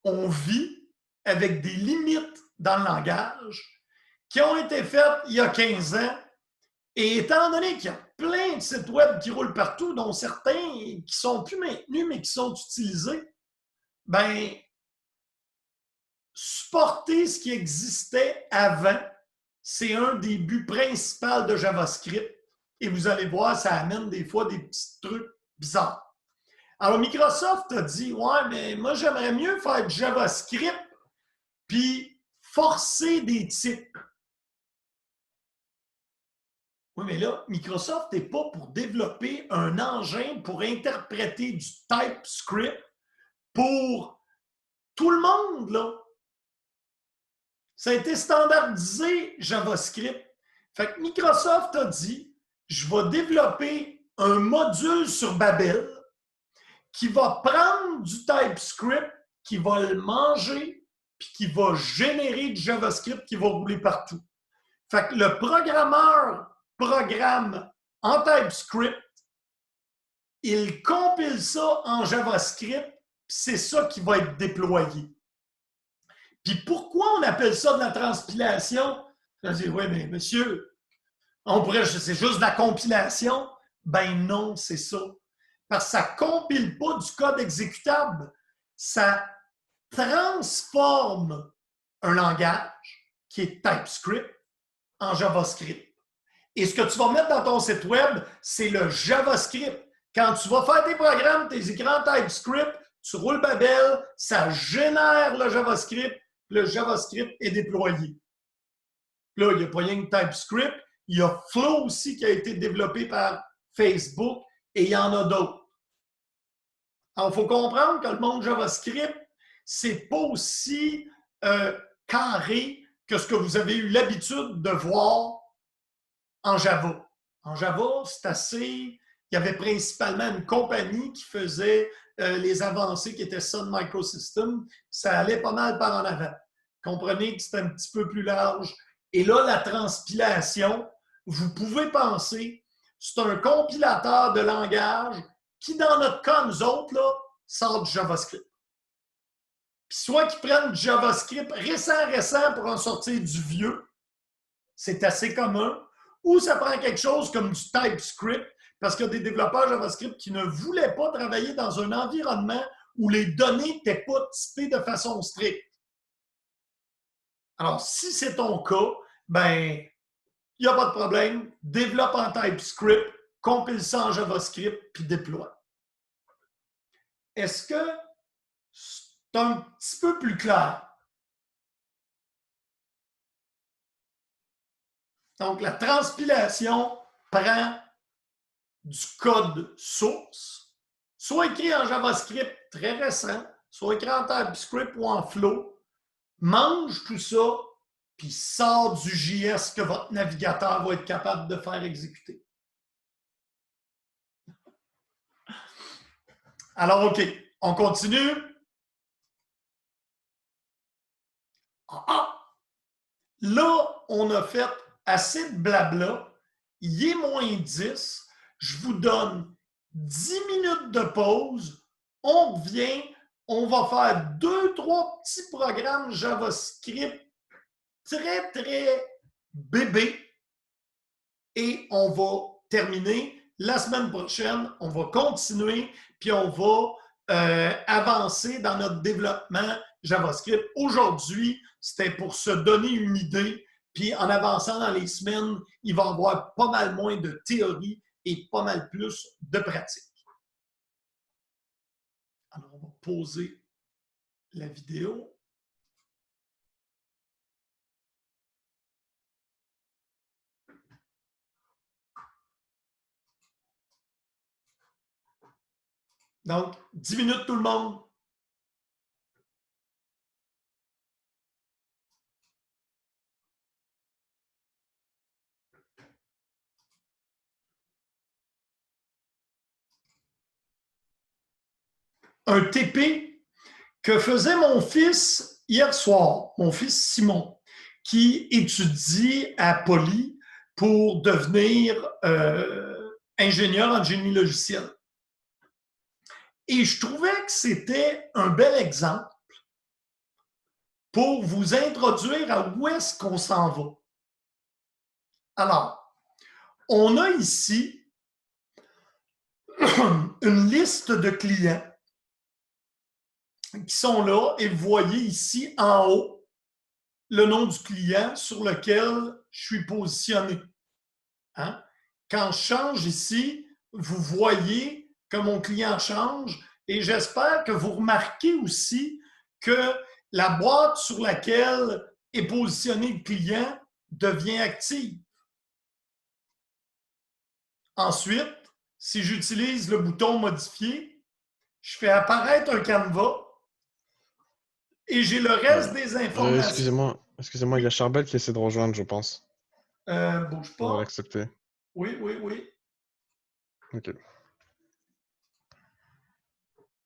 [SPEAKER 1] on vit avec des limites dans le langage qui ont été faites il y a 15 ans. Et étant donné qu'il y a plein de sites web qui roulent partout, dont certains qui ne sont plus maintenus, mais qui sont utilisés, ben, supporter ce qui existait avant, c'est un des buts principaux de JavaScript. Et vous allez voir, ça amène des fois des petits trucs bizarres. Alors, Microsoft a dit, ouais, mais moi, j'aimerais mieux faire du JavaScript puis forcer des types. Oui, mais là, Microsoft n'est pas pour développer un engin pour interpréter du TypeScript pour tout le monde, là. Ça a été standardisé, JavaScript. Fait que Microsoft a dit, je vais développer un module sur Babel qui va prendre du TypeScript, qui va le manger, puis qui va générer du JavaScript qui va rouler partout. Fait que le programmeur programme en TypeScript, il compile ça en JavaScript, puis c'est ça qui va être déployé. Puis pourquoi on appelle ça de la transpilation? Je dis, oui, mais monsieur, c'est juste de la compilation. Ben non, c'est ça. Parce que ça ne compile pas du code exécutable. Ça transforme un langage qui est TypeScript en JavaScript. Et ce que tu vas mettre dans ton site web, c'est le JavaScript. Quand tu vas faire tes programmes, tes écrans TypeScript, tu roules Babel, ça génère le JavaScript est déployé. Là, il n'y a pas rien que TypeScript, il y a Flow aussi qui a été développé par Facebook et il y en a d'autres. Alors, il faut comprendre que le monde JavaScript, c'est pas aussi carré que ce que vous avez eu l'habitude de voir en Java. En Java, c'est assez... Il y avait principalement une compagnie qui faisait les avancées qui étaient Sun Microsystems. Ça allait pas mal par en avant. Comprenez que c'était un petit peu plus large. Et là, la transpilation, vous pouvez penser, c'est un compilateur de langage qui, dans notre cas, nous autres, là, sort du JavaScript. Puis soit qu'ils prennent du JavaScript récent pour en sortir du vieux, c'est assez commun, ou ça prend quelque chose comme du TypeScript, parce qu'il y a des développeurs JavaScript qui ne voulaient pas travailler dans un environnement où les données n'étaient pas typées de façon stricte. Alors, si c'est ton cas, ben, il n'y a pas de problème. Développe en TypeScript, compile ça en JavaScript, puis déploie. Est-ce que c'est un petit peu plus clair? Donc, la transpilation prend du code source, soit écrit en JavaScript très récent, soit écrit en TypeScript ou en Flow, mange tout ça, puis sort du JS que votre navigateur va être capable de faire exécuter. Alors, OK, on continue. Là, on a fait assez de blabla. Il est moins 10. Je vous donne 10 minutes de pause. On revient. On va faire 2-3 petits programmes JavaScript très, très bébés. Et on va terminer. La semaine prochaine, on va continuer, puis on va avancer dans notre développement JavaScript. Aujourd'hui, c'était pour se donner une idée, puis en avançant dans les semaines, il va y avoir pas mal moins de théorie et pas mal plus de pratique. Alors, on va poser la vidéo. Donc, 10 minutes tout le monde. Un TP que faisait mon fils hier soir, mon fils Simon, qui étudie à Poly pour devenir ingénieur en génie logiciel. Et je trouvais que c'était un bel exemple pour vous introduire à où est-ce qu'on s'en va. Alors, on a ici une liste de clients qui sont là et vous voyez ici en haut le nom du client sur lequel je suis positionné. Hein? Quand je change ici, vous voyez que mon client change et j'espère que vous remarquez aussi que la boîte sur laquelle est positionné le client devient active. Ensuite, si j'utilise le bouton modifier, je fais apparaître un canevas et j'ai le reste des informations.
[SPEAKER 2] Excusez-moi, il y a Charbel qui essaie de rejoindre, je pense.
[SPEAKER 1] Bouge
[SPEAKER 2] On va
[SPEAKER 1] pas.
[SPEAKER 2] l'accepter.
[SPEAKER 1] Oui.
[SPEAKER 2] Ok.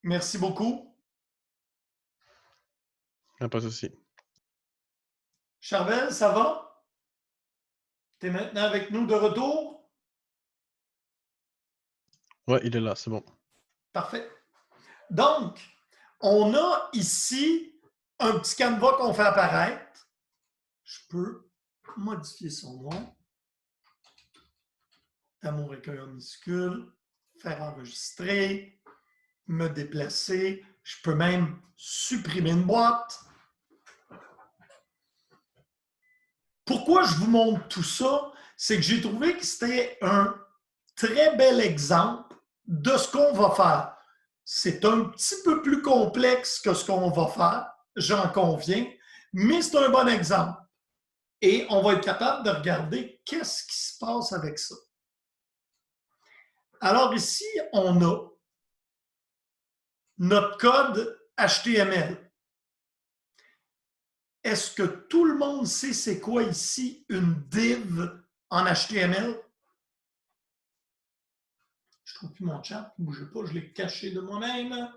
[SPEAKER 1] Merci beaucoup.
[SPEAKER 2] Pas de souci.
[SPEAKER 1] Charbel, ça va? Tu es maintenant avec nous de retour?
[SPEAKER 2] Ouais, il est là, c'est bon.
[SPEAKER 1] Parfait. Donc, on a ici un petit canevas qu'on fait apparaître. Je peux modifier son nom. D'amour recueil minuscule, faire enregistrer, me déplacer. Je peux même supprimer une boîte. Pourquoi je vous montre tout ça? C'est que j'ai trouvé que c'était un très bel exemple de ce qu'on va faire. C'est un petit peu plus complexe que ce qu'on va faire, j'en conviens, mais c'est un bon exemple. Et on va être capable de regarder qu'est-ce qui se passe avec ça. Alors ici, on a notre code HTML. Est-ce que tout le monde sait c'est quoi ici une div en HTML? Je ne trouve plus mon chat, ne bougez pas, je l'ai caché de moi-même.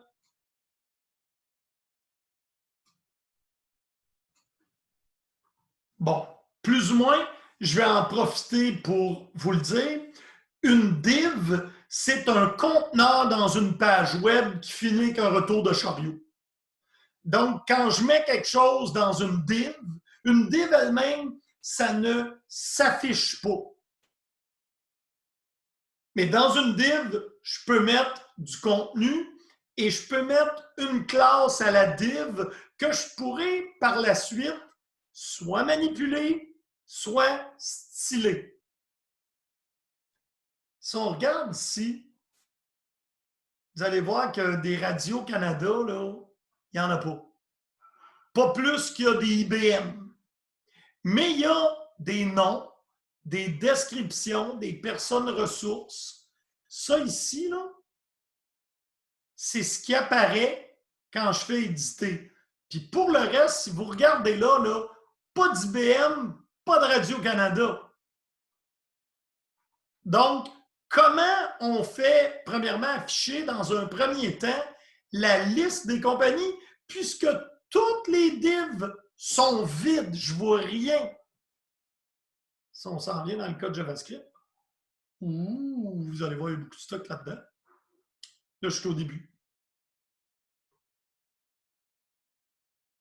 [SPEAKER 1] Bon, plus ou moins, je vais en profiter pour vous le dire. Une div, c'est un conteneur dans une page web qui finit qu'un retour de chariot. Donc, quand je mets quelque chose dans une div elle-même, ça ne s'affiche pas. Mais dans une div, je peux mettre du contenu et je peux mettre une classe à la div que je pourrais par la suite soit manipuler, soit styler. Si on regarde ici, vous allez voir que des radios Canada, là, il n'y en a pas. Pas plus qu'il y a des IBM. Mais il y a des noms, des descriptions, des personnes ressources. Ça ici, là, c'est ce qui apparaît quand je fais éditer. Puis pour le reste, si vous regardez là, pas d'IBM, pas de Radio-Canada. Donc, comment on fait, premièrement, afficher dans un premier temps la liste des compagnies, puisque toutes les divs sont vides, je ne vois rien. Si on s'en vient dans le code JavaScript, vous allez voir, il y a beaucoup de stock là-dedans. Là, je suis au début.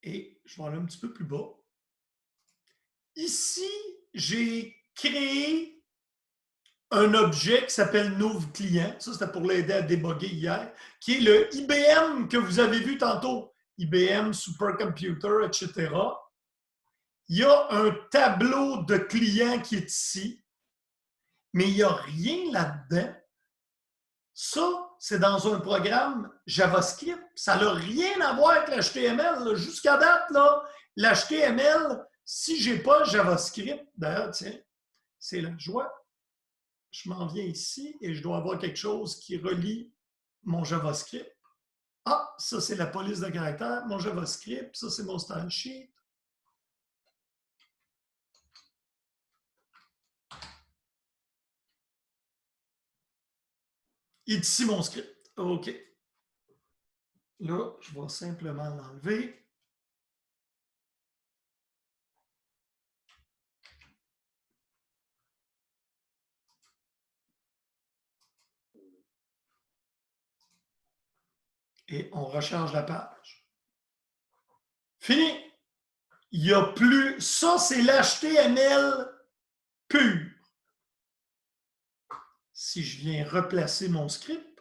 [SPEAKER 1] Et je vais aller un petit peu plus bas. Ici, j'ai créé un objet qui s'appelle Nouveau client. Ça, c'était pour l'aider à déboguer hier, qui est le IBM que vous avez vu tantôt. IBM, Supercomputer, etc. Il y a un tableau de clients qui est ici, mais il n'y a rien là-dedans. Ça, c'est dans un programme JavaScript. Ça n'a rien à voir avec l'HTML. Jusqu'à date, l'HTML, si je n'ai pas JavaScript, d'ailleurs, tiens, c'est la joie. Je m'en viens ici et je dois avoir quelque chose qui relie mon JavaScript. Ah, ça, c'est la police de caractère. Mon JavaScript, ça, c'est mon style sheet. Et ici, mon script. OK. Là, je vais simplement l'enlever. Et on recharge la page. Fini! Il n'y a plus... Ça, c'est l'HTML pur. Si je viens replacer mon script,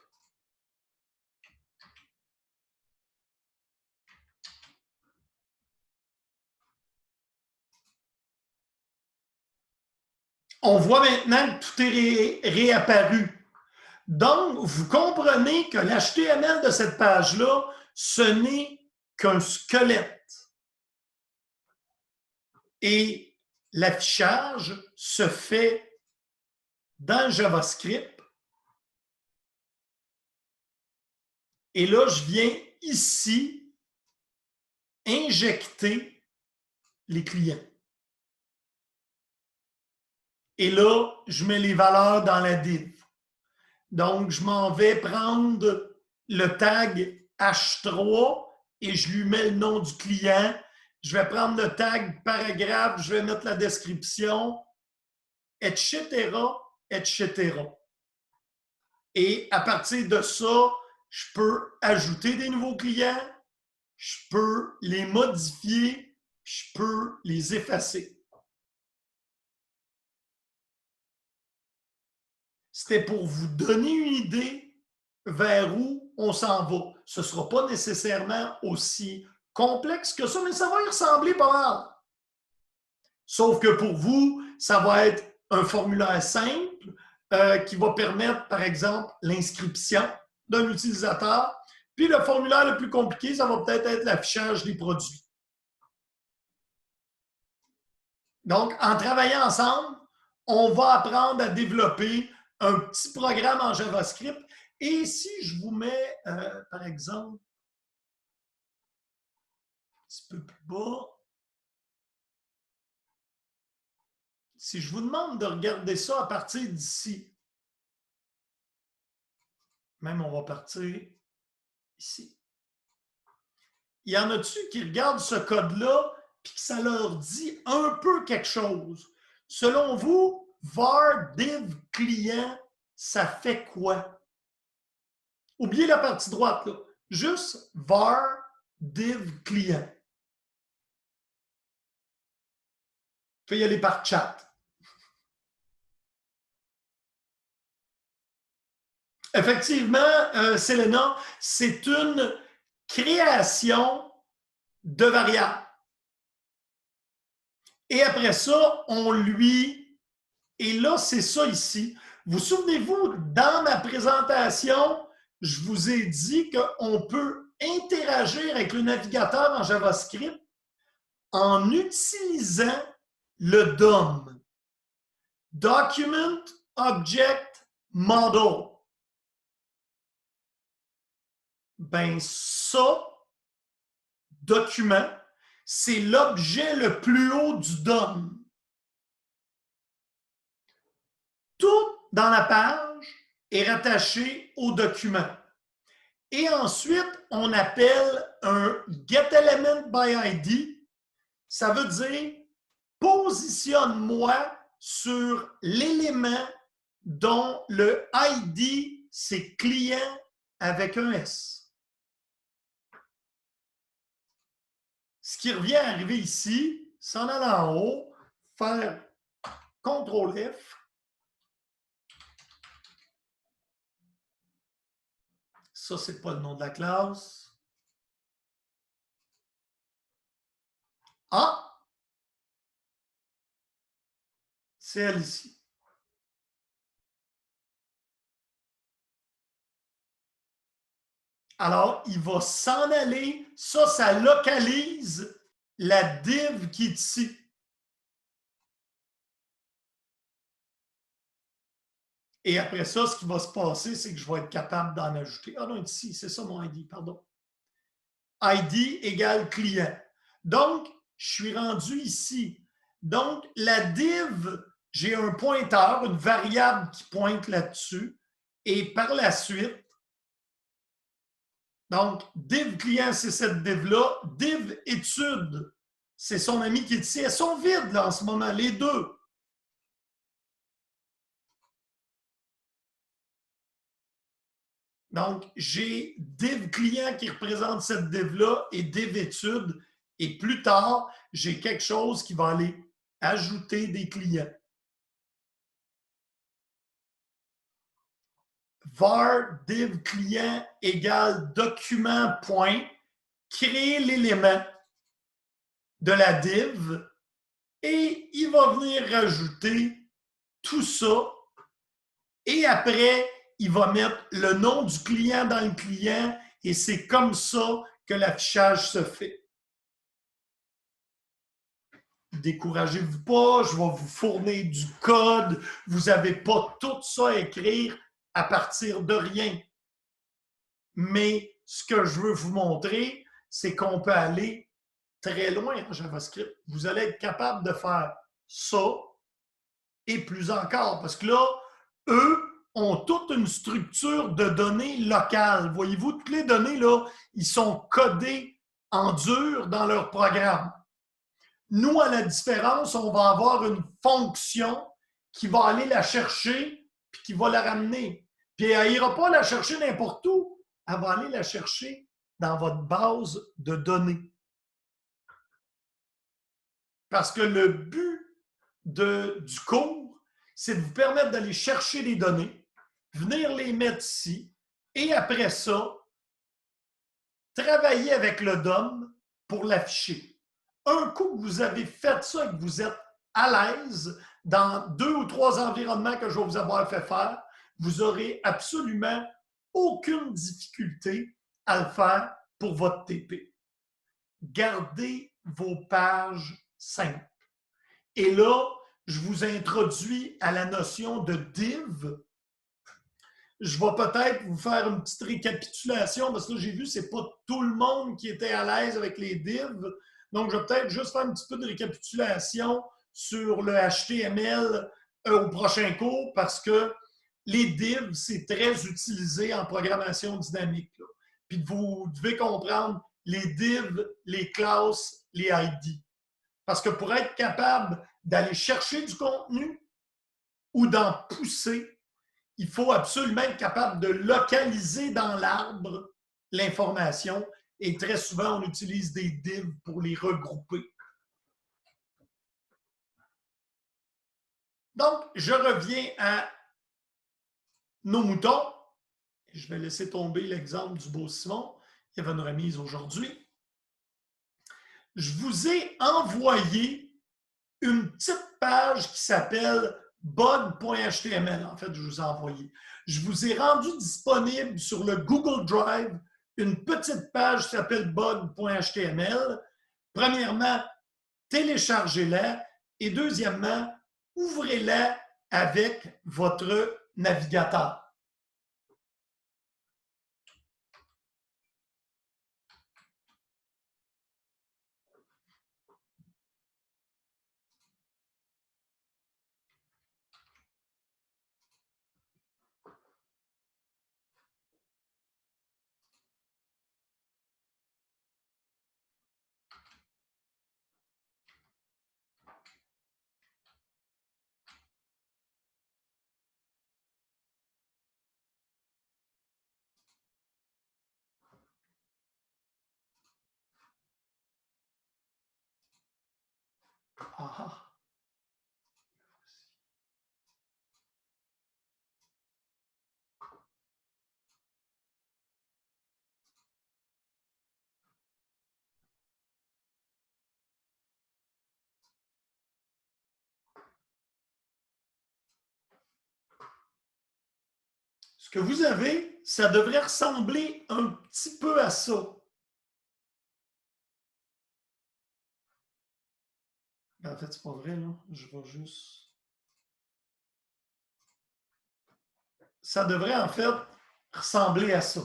[SPEAKER 1] on voit maintenant que tout est réapparu. Donc, vous comprenez que l'HTML de cette page-là, ce n'est qu'un squelette. Et l'affichage se fait dans JavaScript. Et là, je viens ici injecter les clients. Et là, je mets les valeurs dans la div. Donc, je m'en vais prendre le tag H3 et je lui mets le nom du client. Je vais prendre le tag paragraphe, je vais mettre la description, etc., etc. Et à partir de ça, je peux ajouter des nouveaux clients, je peux les modifier, je peux les effacer. C'était pour vous donner une idée vers où on s'en va. Ce ne sera pas nécessairement aussi complexe que ça, mais ça va y ressembler pas mal. Sauf que pour vous, ça va être un formulaire simple qui va permettre, par exemple, l'inscription d'un utilisateur. Puis le formulaire le plus compliqué, ça va peut-être être l'affichage des produits. Donc, en travaillant ensemble, on va apprendre à développer un petit programme en JavaScript. Et si je vous mets, par exemple, un petit peu plus bas, si je vous demande de regarder ça à partir d'ici, même on va partir ici. Il y en a-tu qui regardent ce code-là et que ça leur dit un peu quelque chose? Selon vous, var div client, ça fait quoi? Oubliez la partie droite, là. Juste var div client. Je peux y aller par chat. Effectivement, Selena, c'est une création de variables. Et après ça, on lui... Et là, c'est ça ici. Vous souvenez-vous, dans ma présentation, je vous ai dit qu'on peut interagir avec le navigateur en JavaScript en utilisant le DOM, Document Object Model. Ben ça, document, c'est l'objet le plus haut du DOM. Tout dans la page est rattaché au document. Et ensuite, on appelle un getElementById. Ça veut dire positionne-moi sur l'élément dont le ID, c'est client avec un S. Ce qui revient à arriver ici, s'en aller en haut, faire CTRL F. Ça, c'est pas le nom de la classe. Ah! C'est elle ici. Alors, il va s'en aller. Ça localise la div qui est ici. Et après ça, ce qui va se passer, c'est que je vais être capable d'en ajouter. Ah non, ici, c'est ça mon ID, pardon. ID égale client. Donc, je suis rendu ici. Donc, la div, j'ai un pointeur, une variable qui pointe là-dessus. Et par la suite, donc, div client, c'est cette div-là. Div étude, c'est son ami qui est ici. Elles sont vides là, en ce moment, les deux. Donc, j'ai div client qui représente cette div-là et div étude. Et plus tard, j'ai quelque chose qui va aller ajouter des clients. var div client égale document point, créer l'élément de la div et il va venir rajouter tout ça. Et après, il va mettre le nom du client dans le client et c'est comme ça que l'affichage se fait. Découragez-vous pas, je vais vous fournir du code. Vous n'avez pas tout ça à écrire à partir de rien. Mais ce que je veux vous montrer, c'est qu'on peut aller très loin en JavaScript. Vous allez être capable de faire ça et plus encore. Parce que là, eux ont toute une structure de données locales. Voyez-vous, toutes les données, là, ils sont codés en dur dans leur programme. Nous, à la différence, on va avoir une fonction qui va aller la chercher puis qui va la ramener. Puis elle n'ira pas la chercher n'importe où. Elle va aller la chercher dans votre base de données. Parce que le but du cours, c'est de vous permettre d'aller chercher les données, venir les mettre ici, et après ça, travailler avec le DOM pour l'afficher. Un coup que vous avez fait ça et que vous êtes à l'aise dans 2 ou 3 environnements que je vais vous avoir fait faire, vous n'aurez absolument aucune difficulté à le faire pour votre TP. Gardez vos pages simples. Et là, je vous introduis à la notion de div. Je vais peut-être vous faire une petite récapitulation parce que là, j'ai vu que ce n'est pas tout le monde qui était à l'aise avec les divs. Donc, je vais peut-être juste faire un petit peu de récapitulation sur le HTML au prochain cours parce que les divs, c'est très utilisé en programmation dynamique. Là. Puis vous devez comprendre les divs, les classes, les ID. Parce que pour être capable d'aller chercher du contenu ou d'en pousser, il faut absolument être capable de localiser dans l'arbre l'information. Et très souvent, on utilise des divs pour les regrouper. Donc, je reviens à nos moutons. Je vais laisser tomber l'exemple du beau Simon. Il y avait une remise aujourd'hui. Je vous ai envoyé une petite page qui s'appelle bug.html, en fait, je vous ai envoyé. Je vous ai rendu disponible sur le Google Drive une petite page qui s'appelle bug.html. Premièrement, téléchargez-la et deuxièmement, ouvrez-la avec votre navigateur. Ah. Ce que vous avez, ça devrait ressembler un petit peu à ça. En fait, c'est pas vrai, là. Je vais juste... Ça devrait, en fait, ressembler à ça.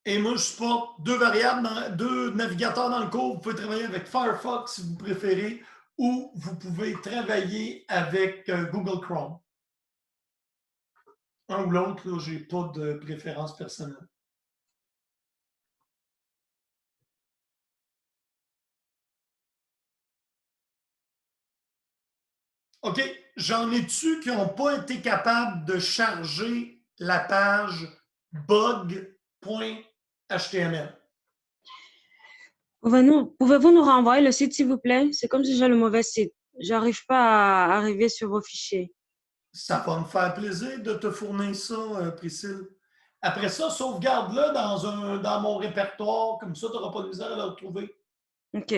[SPEAKER 1] Et moi, je supporte deux variables, deux navigateurs dans le cours. Vous pouvez travailler avec Firefox si vous préférez, ou vous pouvez travailler avec Google Chrome. Un ou l'autre, je n'ai pas de préférence personnelle. OK, j'en ai-tu qui n'ont pas été capables de charger la page bug.html?
[SPEAKER 4] Pouvez-vous nous renvoyer le site, s'il vous plaît? C'est comme si j'ai le mauvais site. J'arrive pas à arriver sur vos fichiers.
[SPEAKER 1] Ça va me faire plaisir de te fournir ça, Priscille. Après ça, sauvegarde-le dans mon répertoire, comme ça, tu n'auras pas de misère à le retrouver.
[SPEAKER 4] OK.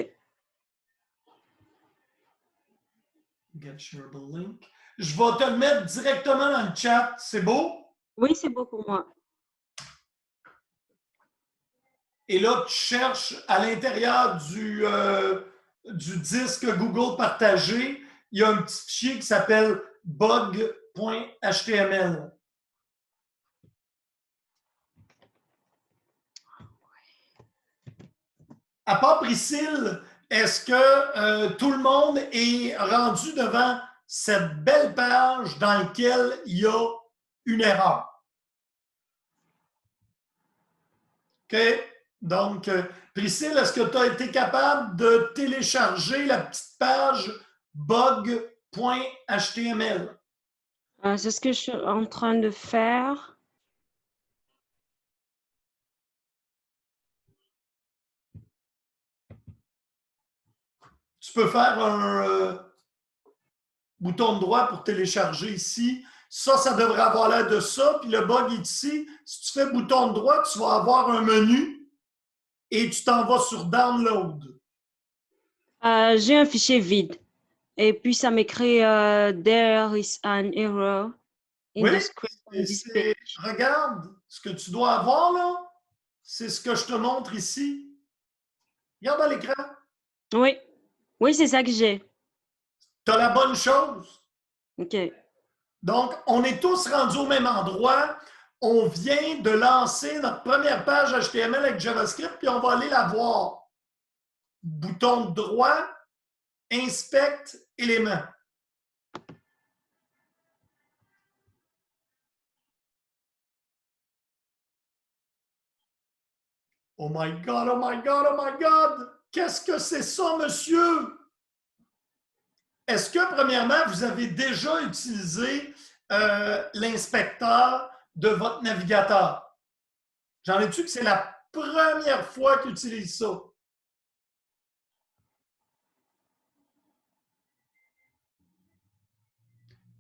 [SPEAKER 1] Get shareable link. Je vais te le mettre directement dans le chat. C'est beau?
[SPEAKER 4] Oui, c'est beau pour moi.
[SPEAKER 1] Et là, tu cherches à l'intérieur du disque Google partagé, il y a un petit fichier qui s'appelle bug.html. À part Priscille, est-ce que tout le monde est rendu devant cette belle page dans laquelle il y a une erreur? OK? Donc, Priscille, est-ce que tu as été capable de télécharger la petite page bug.html?
[SPEAKER 4] C'est ce que je suis en train de faire.
[SPEAKER 1] Tu peux faire un bouton droit pour télécharger ici. Ça devrait avoir l'air de ça. Puis le bug est ici. Si tu fais bouton droit, tu vas avoir un menu et tu t'en vas sur Download.
[SPEAKER 4] J'ai un fichier vide. Et puis, ça m'écrit There is an error in the script on this page.
[SPEAKER 1] Regarde, ce que tu dois avoir là, c'est ce que je te montre ici. Regarde à l'écran.
[SPEAKER 4] Oui. Oui, c'est ça que j'ai.
[SPEAKER 1] Tu as la bonne chose.
[SPEAKER 4] OK.
[SPEAKER 1] Donc, on est tous rendus au même endroit. On vient de lancer notre première page HTML avec JavaScript, puis on va aller la voir. Bouton droit, inspect élément. Oh my God, oh my God, oh my God! Qu'est-ce que c'est ça, monsieur? Est-ce que, premièrement, vous avez déjà utilisé l'inspecteur de votre navigateur? J'en ai-tu que c'est la première fois qu'il utilise ça?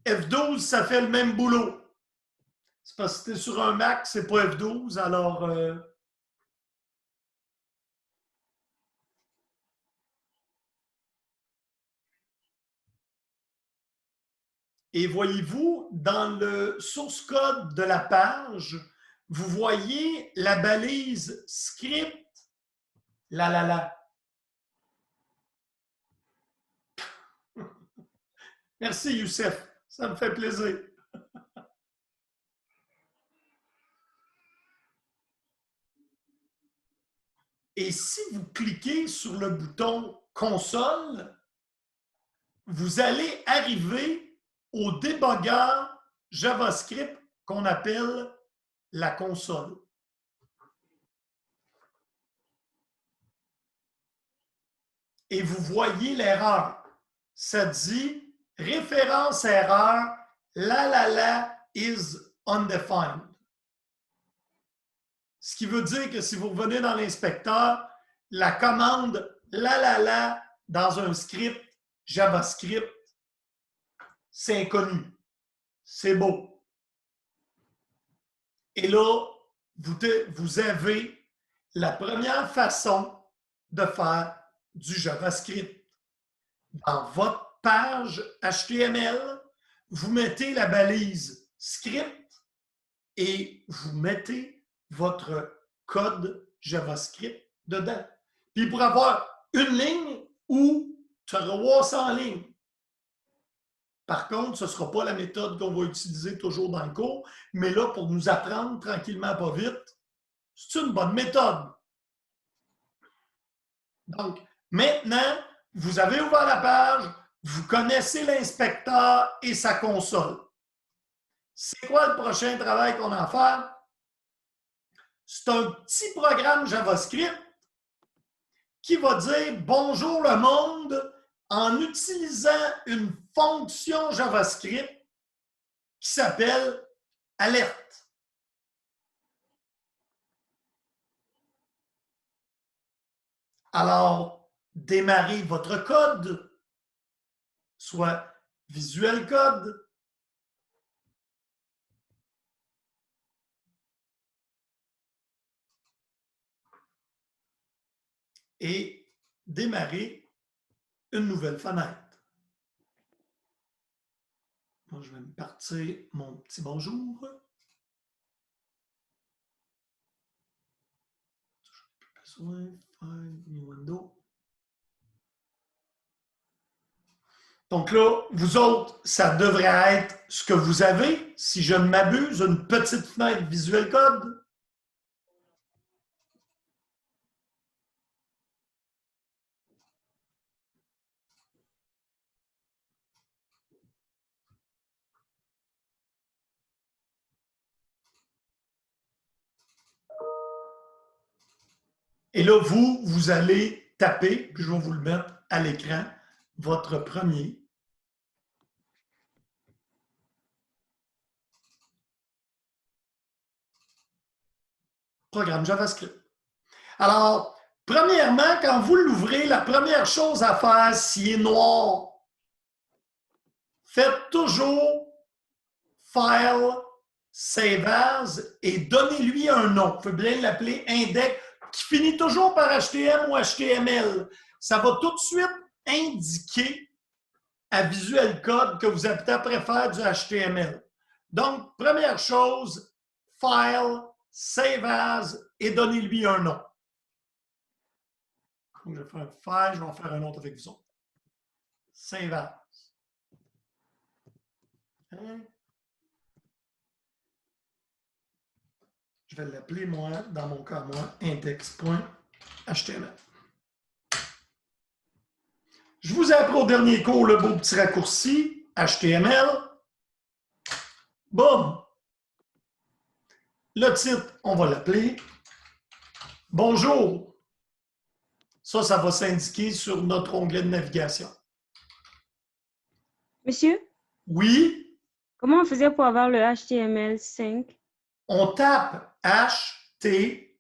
[SPEAKER 1] F12, ça fait le même boulot. C'est parce que si tu es sur un Mac, c'est pas F12, alors... Et voyez-vous, dans le source code de la page, vous voyez la balise script, la. Merci, Youssef. Ça me fait plaisir. Et si vous cliquez sur le bouton Console, vous allez arriver au débogueur JavaScript qu'on appelle la console. Et vous voyez l'erreur. Ça dit référence erreur, la is undefined. Ce qui veut dire que si vous revenez dans l'inspecteur, la commande la dans un script JavaScript, c'est inconnu. C'est beau. Et là, vous avez la première façon de faire du JavaScript. Dans votre page HTML, vous mettez la balise script et vous mettez votre code JavaScript dedans. Puis pour avoir une ligne ou 300 lignes. Par contre, ce ne sera pas la méthode qu'on va utiliser toujours dans le cours, mais là, pour nous apprendre tranquillement, pas vite, c'est une bonne méthode. Donc, maintenant, vous avez ouvert la page, vous connaissez l'inspecteur et sa console. C'est quoi le prochain travail qu'on a à faire? C'est un petit programme JavaScript qui va dire « Bonjour le monde » en utilisant une fonction JavaScript qui s'appelle « Alerte ». Alors, démarrez votre code, soit Visual Code, et démarrer une nouvelle fenêtre. Moi, je vais me partir mon petit bonjour. New window. Donc là, vous autres, ça devrait être ce que vous avez, si je ne m'abuse, une petite fenêtre Visual Code. Et là, vous allez taper, puis je vais vous le mettre à l'écran, votre premier programme JavaScript. Alors, premièrement, quand vous l'ouvrez, la première chose à faire, s'il est noir, faites toujours File, Save As et donnez-lui un nom. Vous pouvez bien l'appeler index, qui finit toujours par HTML ou HTML. Ça va tout de suite indiquer à Visual Code que vous êtes après faire du HTML. Donc, première chose, File, Save As et donnez-lui un nom. Je vais faire un file, je vais en faire un autre avec vous autres. Save As. Je vais l'appeler, moi, dans mon cas, moi, index.html. Je vous ai appris au dernier cours le beau petit raccourci, HTML. Boum! Le titre, on va l'appeler « Bonjour ». Ça va s'indiquer sur notre onglet de navigation.
[SPEAKER 4] Monsieur,
[SPEAKER 1] Oui,
[SPEAKER 4] comment on faisait pour avoir le HTML5?
[SPEAKER 1] on tape HTML.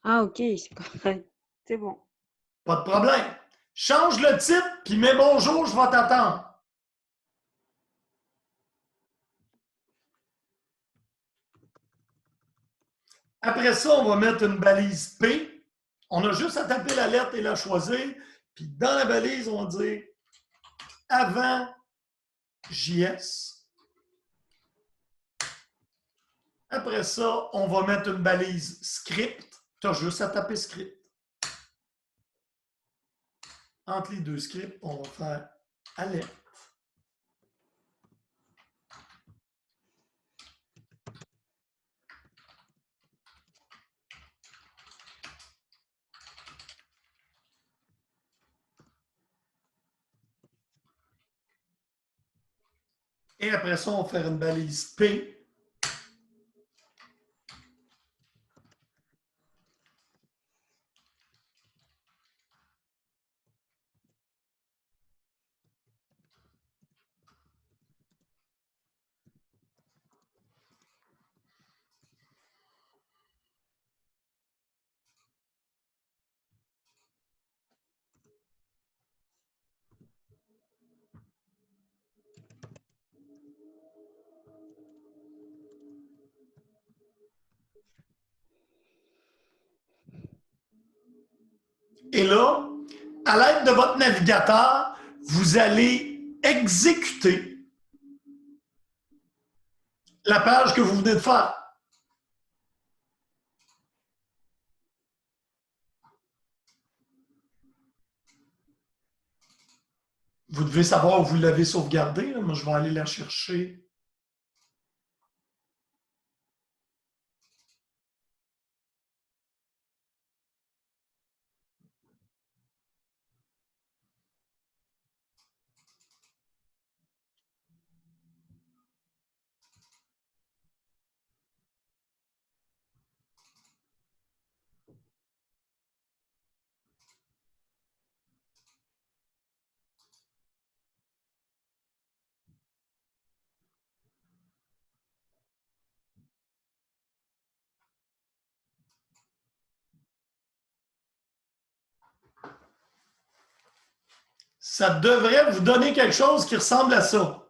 [SPEAKER 4] Ah, OK, c'est correct. C'est bon.
[SPEAKER 1] Pas de problème. Change le titre, puis mets « Bonjour, je vais t'attendre ». Après ça, on va mettre une balise P. On a juste à taper la lettre et la choisir. Puis dans la balise, on va dire avant JS. Après ça, on va mettre une balise script. Tu as juste à taper script. Entre les deux scripts, on va faire alerte. Et après ça, on va faire une balise P. Et là, à l'aide de votre navigateur, vous allez exécuter la page que vous venez de faire. Vous devez savoir où vous l'avez sauvegardé. Là. Moi, je vais aller la chercher. Ça devrait vous donner quelque chose qui ressemble à ça.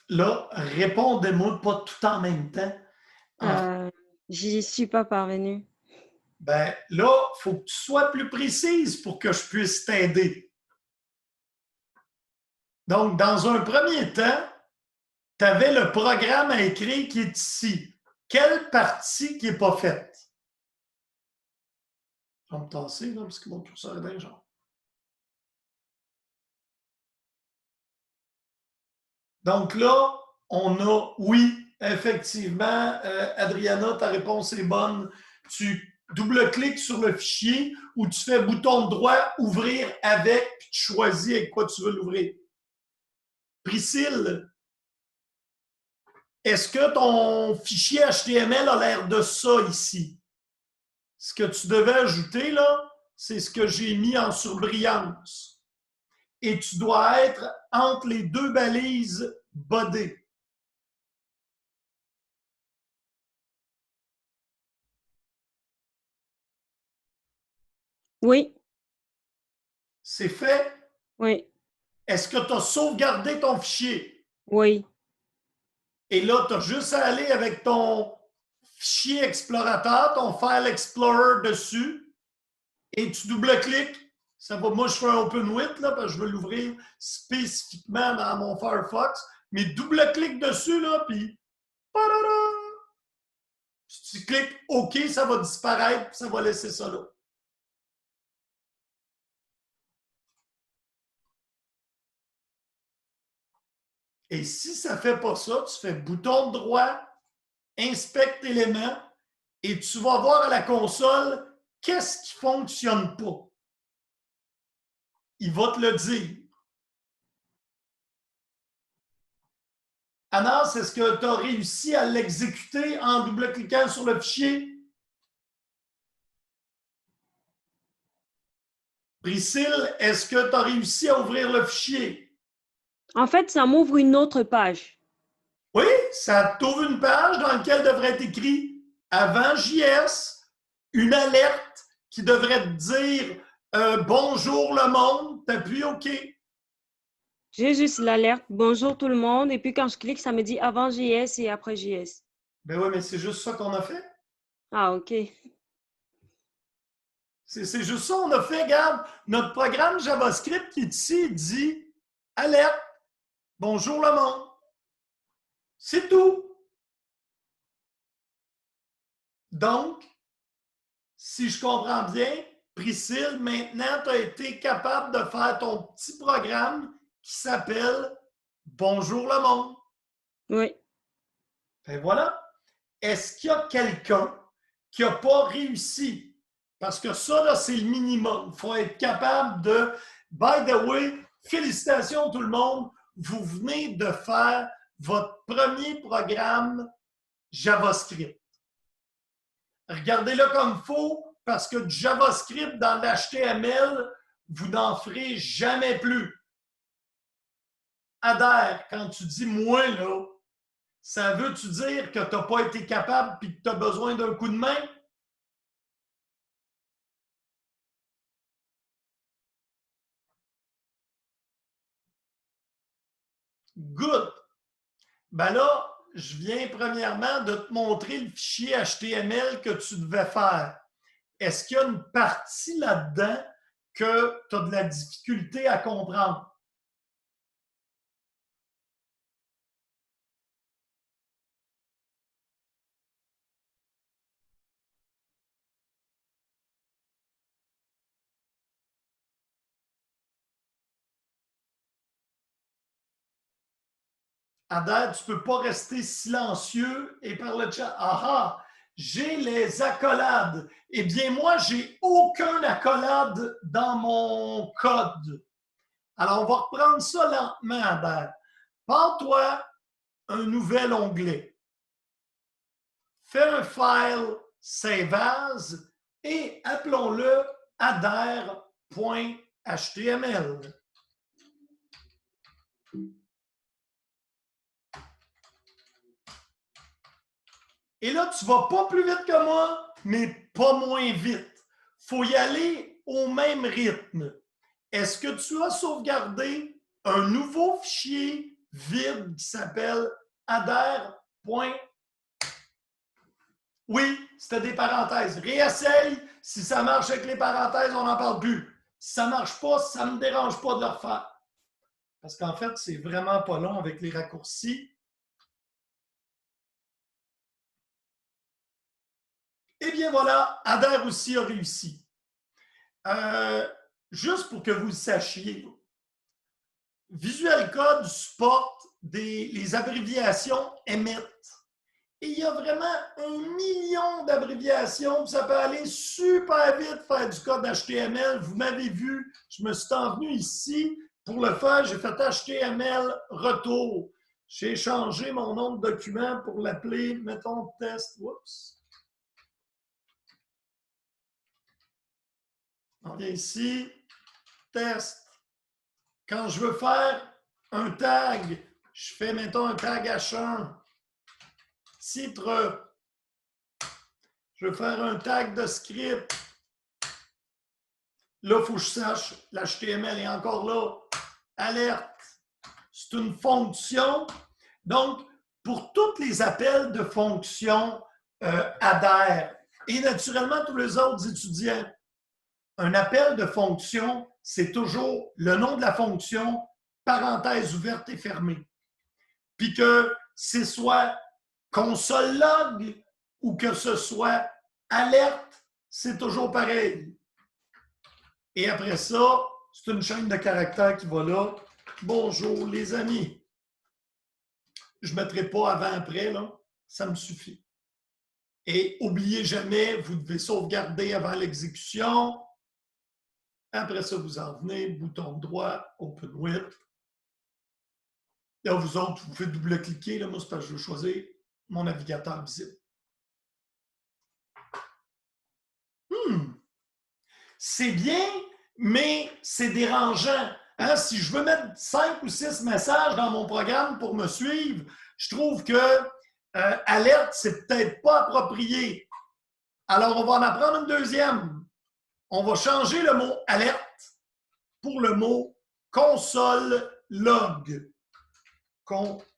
[SPEAKER 1] Là, répondez-moi pas tout en même temps.
[SPEAKER 4] J'y suis pas parvenue.
[SPEAKER 1] Ben là, il faut que tu sois plus précise pour que je puisse t'aider. Donc, dans un premier temps, tu avais le programme à écrire qui est ici. Quelle partie qui n'est pas faite? Je vais me tasser, là, parce que mon curseur est bien genre. Donc là, on a, oui, effectivement, Adriana, ta réponse est bonne. Tu double-cliques sur le fichier ou tu fais bouton droit, ouvrir avec, puis tu choisis avec quoi tu veux l'ouvrir. Priscille, est-ce que ton fichier HTML a l'air de ça ici? Ce que tu devais ajouter, là, c'est ce que j'ai mis en surbrillance. Et tu dois être entre les deux balises bodées.
[SPEAKER 4] Oui,
[SPEAKER 1] C'est fait?
[SPEAKER 4] oui,
[SPEAKER 1] Est-ce que tu as sauvegardé ton fichier?
[SPEAKER 4] oui.
[SPEAKER 1] Et là, tu as juste à aller avec ton fichier explorateur, ton File Explorer dessus, et tu double-cliques. Ça va, moi, je fais un Open With, là, parce que je veux l'ouvrir spécifiquement dans mon Firefox. Mais double-clique dessus, là, puis si tu cliques OK, ça va disparaître, puis ça va laisser ça là. Et si ça ne fait pas ça, tu fais bouton droit, inspecte éléments, et tu vas voir à la console qu'est-ce qui ne fonctionne pas. Il va te le dire. Anas, est-ce que tu as réussi à l'exécuter en double-cliquant sur le fichier? Priscille, est-ce que tu as réussi à ouvrir le fichier?
[SPEAKER 4] En fait, ça m'ouvre une autre page.
[SPEAKER 1] Oui, ça t'ouvre une page dans laquelle devrait être écrit avant JS, une alerte qui devrait te dire bonjour le monde, t'appuies OK.
[SPEAKER 4] J'ai juste l'alerte bonjour tout le monde. Et puis quand je clique, ça me dit avant JS et après JS.
[SPEAKER 1] Ben oui, mais c'est juste ça qu'on a fait.
[SPEAKER 4] Ah, OK.
[SPEAKER 1] C'est juste ça, on a fait, regarde, notre programme JavaScript qui est ici dit alerte, bonjour le monde. C'est tout. Donc, si je comprends bien, Priscille, maintenant, tu as été capable de faire ton petit programme qui s'appelle Bonjour le monde.
[SPEAKER 4] Oui.
[SPEAKER 1] Ben voilà. Est-ce qu'il y a quelqu'un qui n'a pas réussi? Parce que ça, là, c'est le minimum. Il faut être capable de... By the way, félicitations tout le monde. Vous venez de faire votre premier programme JavaScript. Regardez-le comme il faut, parce que du JavaScript dans l'HTML, vous n'en ferez jamais plus. Adhère, quand tu dis moi, là, ça veut-tu dire que tu n'as pas été capable et que tu as besoin d'un coup de main? Good. Ben là, je viens premièrement de te montrer le fichier HTML que tu devais faire. Est-ce qu'il y a une partie là-dedans que tu as de la difficulté à comprendre? Adair, tu ne peux pas rester silencieux et par le chat. Ah ah, j'ai les accolades. Eh bien, moi, j'ai aucun accolade dans mon code. Alors, on va reprendre ça lentement, Adair. Prends-toi un nouvel onglet. Fais un file Save As et appelons-le adhère.html. Et là, tu ne vas pas plus vite que moi, mais pas moins vite. Il faut y aller au même rythme. Est-ce que tu as sauvegardé un nouveau fichier vide qui s'appelle adhère. Oui, c'était des parenthèses. Réessaye. Si ça marche avec les parenthèses, on n'en parle plus. Si ça ne marche pas, ça ne me dérange pas de le refaire. Parce qu'en fait, c'est vraiment pas long avec les raccourcis. Eh bien voilà, Adhère aussi a réussi. Juste pour que vous le sachiez, Visual Code supporte les abréviations EMIT. Et il y a vraiment 1 million d'abréviations. Ça peut aller super vite faire du code HTML. Vous m'avez vu, je me suis envenu ici. Pour le faire, j'ai fait HTML retour. J'ai changé mon nom de document pour l'appeler, mettons, test. Oups. On vient ici, test. Quand je veux faire un tag, je fais, mettons, un tag H1. Titre. Je veux faire un tag de script. Là, il faut que je sache, l'HTML est encore là. Alerte. C'est une fonction. Donc, pour tous les appels de fonction adhère, et naturellement tous les autres étudiants, un appel de fonction, c'est toujours le nom de la fonction, parenthèse ouverte et fermée. Puis que c'est soit console log ou que ce soit alerte, c'est toujours pareil. Et après ça, c'est une chaîne de caractères qui va là. Bonjour les amis. Je ne mettrai pas avant-après, là. Ça me suffit. Et n'oubliez jamais, vous devez sauvegarder avant l'exécution. Après ça, vous en venez, bouton droit, Open with. Là, vous autres, vous pouvez double-cliquer. Là, moi, c'est parce que je veux choisir mon navigateur visible. C'est bien, mais c'est dérangeant. Hein? Si je veux mettre 5 ou 6 messages dans mon programme pour me suivre, je trouve que alerte, c'est peut-être pas approprié. Alors, on va en apprendre une deuxième. On va changer le mot alerte pour le mot console log. Console.log.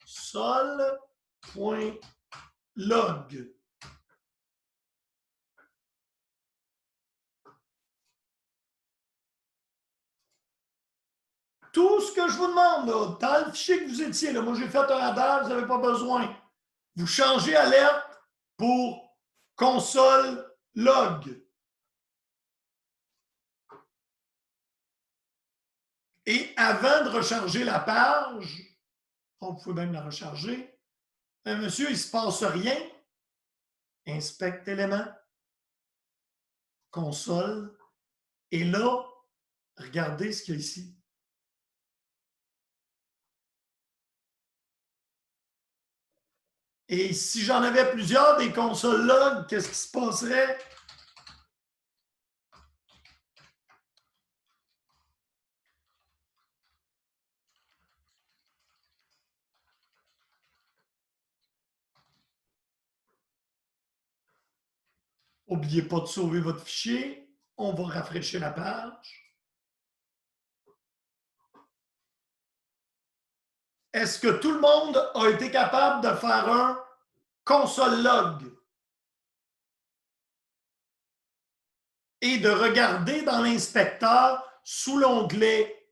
[SPEAKER 1] Tout ce que je vous demande, là, dans le fichier que vous étiez, là, moi j'ai fait un radar, vous n'avez pas besoin. Vous changez alerte pour console log. Et avant de recharger la page, vous pouvez même la recharger, monsieur, il ne se passe rien. Inspecte élément, console, et là, regardez ce qu'il y a ici. Et si j'en avais plusieurs des consoles log, qu'est-ce qui se passerait? N'oubliez pas de sauver votre fichier. On va rafraîchir la page. Est-ce que tout le monde a été capable de faire un console log et de regarder dans l'inspecteur sous l'onglet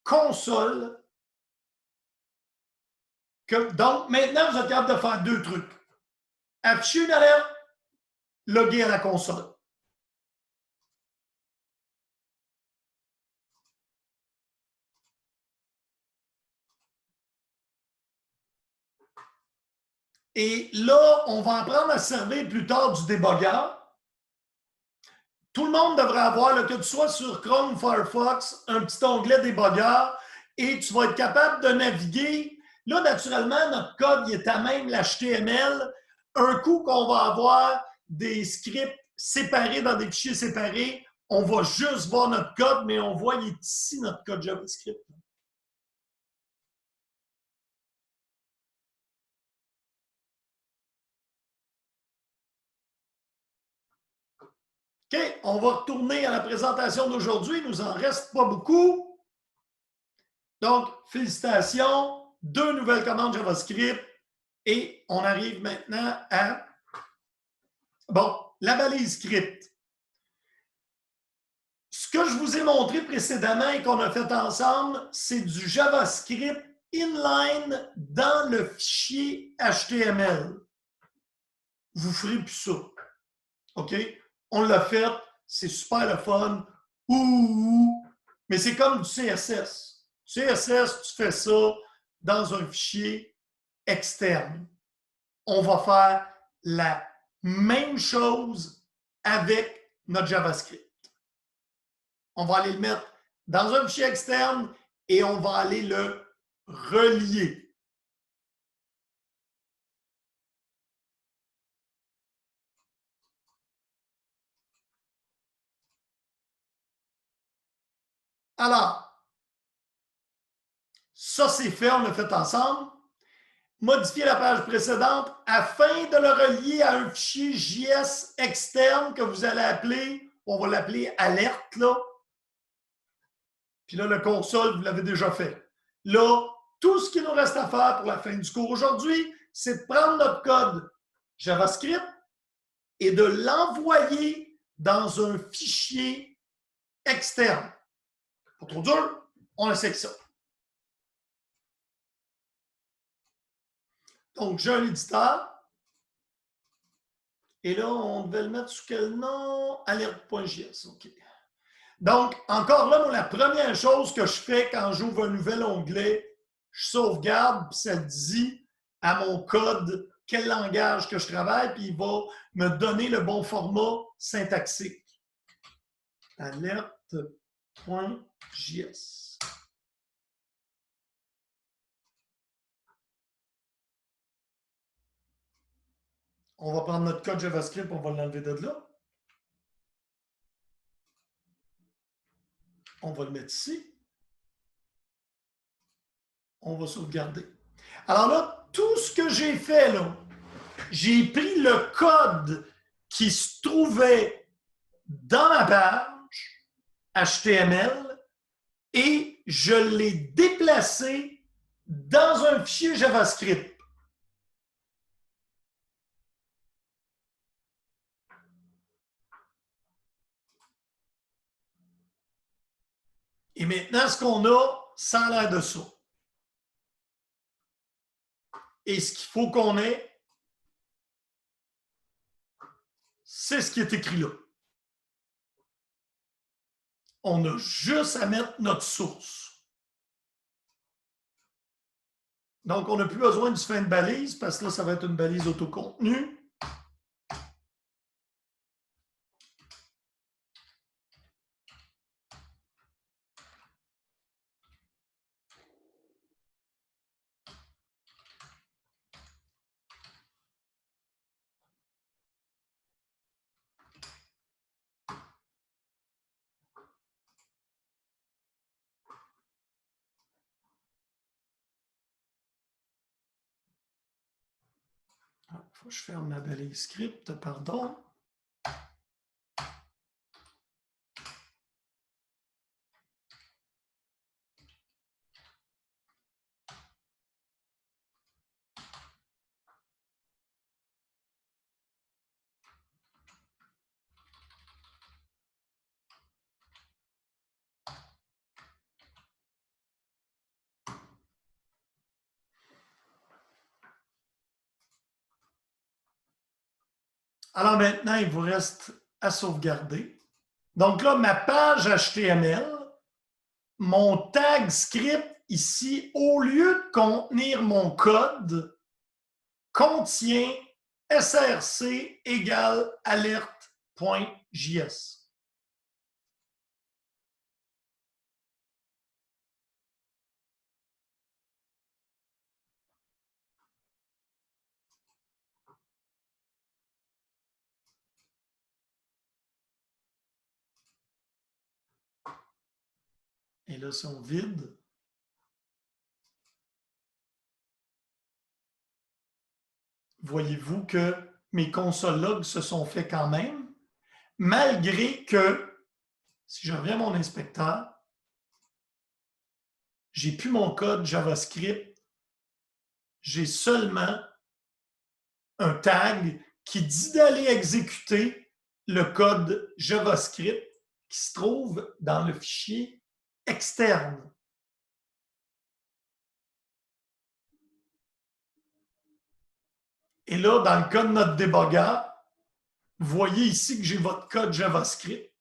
[SPEAKER 1] console? Donc, maintenant, vous êtes capable de faire deux trucs. Afficher une alerte, loguer à la console. Et là, on va apprendre à servir plus tard du débogueur. Tout le monde devrait avoir, là, que tu sois sur Chrome, Firefox, un petit onglet débogueur et tu vas être capable de naviguer. Là, naturellement, notre code il est à même l'HTML. Un coup qu'on va avoir des scripts séparés dans des fichiers séparés, on va juste voir notre code, mais on voit, il est ici notre code JavaScript. OK, on va retourner à la présentation d'aujourd'hui. Il nous en reste pas beaucoup. Donc, félicitations. 2 nouvelles commandes JavaScript. Et on arrive maintenant à, bon, la balise script. Ce que je vous ai montré précédemment et qu'on a fait ensemble, c'est du JavaScript inline dans le fichier HTML. Vous ne ferez plus ça. OK? On l'a fait, c'est super le fun. Ouh! Mais c'est comme du CSS. CSS, tu fais ça dans un fichier externe. On va faire la même chose avec notre JavaScript. On va aller le mettre dans un fichier externe et on va aller le relier. Alors, ça c'est fait, on l'a fait ensemble. Modifier la page précédente afin de le relier à un fichier JS externe que vous allez appeler, on va l'appeler alerte, là. Puis là, le console, vous l'avez déjà fait. Là, tout ce qu'il nous reste à faire pour la fin du cours aujourd'hui, c'est de prendre notre code JavaScript et de l'envoyer dans un fichier externe. Pas trop dur, on essaie que ça. Donc, j'ai un éditeur. Et là, on devait le mettre sous quel nom? Alerte.js. OK. Donc, encore là, moi, la première chose que je fais quand j'ouvre un nouvel onglet, je sauvegarde, puis ça dit à mon code quel langage que je travaille, puis il va me donner le bon format syntaxique. Alerte.js. On va prendre notre code JavaScript, on va l'enlever de là. On va le mettre ici. On va sauvegarder. Alors là, tout ce que j'ai fait, là, j'ai pris le code qui se trouvait dans ma page HTML et je l'ai déplacé dans un fichier JavaScript. Et maintenant, ce qu'on a, ça a l'air de ça. Et ce qu'il faut qu'on ait, c'est ce qui est écrit là. On a juste à mettre notre source. Donc, on n'a plus besoin du fin de balise parce que là, ça va être une balise autocontenue. Il faut que je ferme ma balise script, pardon. Alors maintenant, il vous reste à sauvegarder. Donc là, ma page HTML, mon tag script ici, au lieu de contenir mon code, contient src égale alerte.js. Et là, si on vide, voyez-vous que mes console logs se sont faits quand même, malgré que, si je reviens à mon inspecteur, j'ai plus mon code JavaScript, j'ai seulement un tag qui dit d'aller exécuter le code JavaScript qui se trouve dans le fichier externe. Et là, dans le cas de notre débogueur, vous voyez ici que j'ai votre code JavaScript.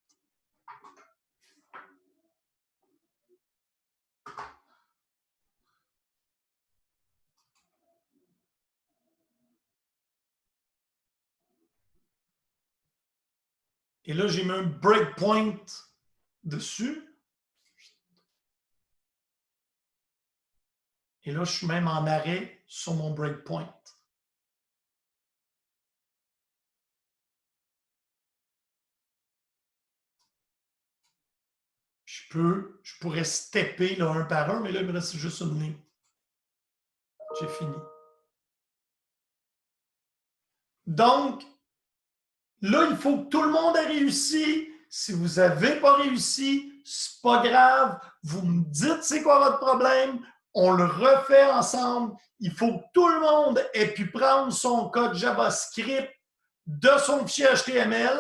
[SPEAKER 1] Et là, j'ai mis un breakpoint dessus. Et là, je suis même en arrêt sur mon breakpoint. Je pourrais stepper là, un par un, mais là, il me reste juste une ligne. J'ai fini. Donc, là, il faut que tout le monde ait réussi. Si vous n'avez pas réussi, c'est pas grave. Vous me dites c'est quoi votre problème. On le refait ensemble. Il faut que tout le monde ait pu prendre son code JavaScript de son fichier HTML,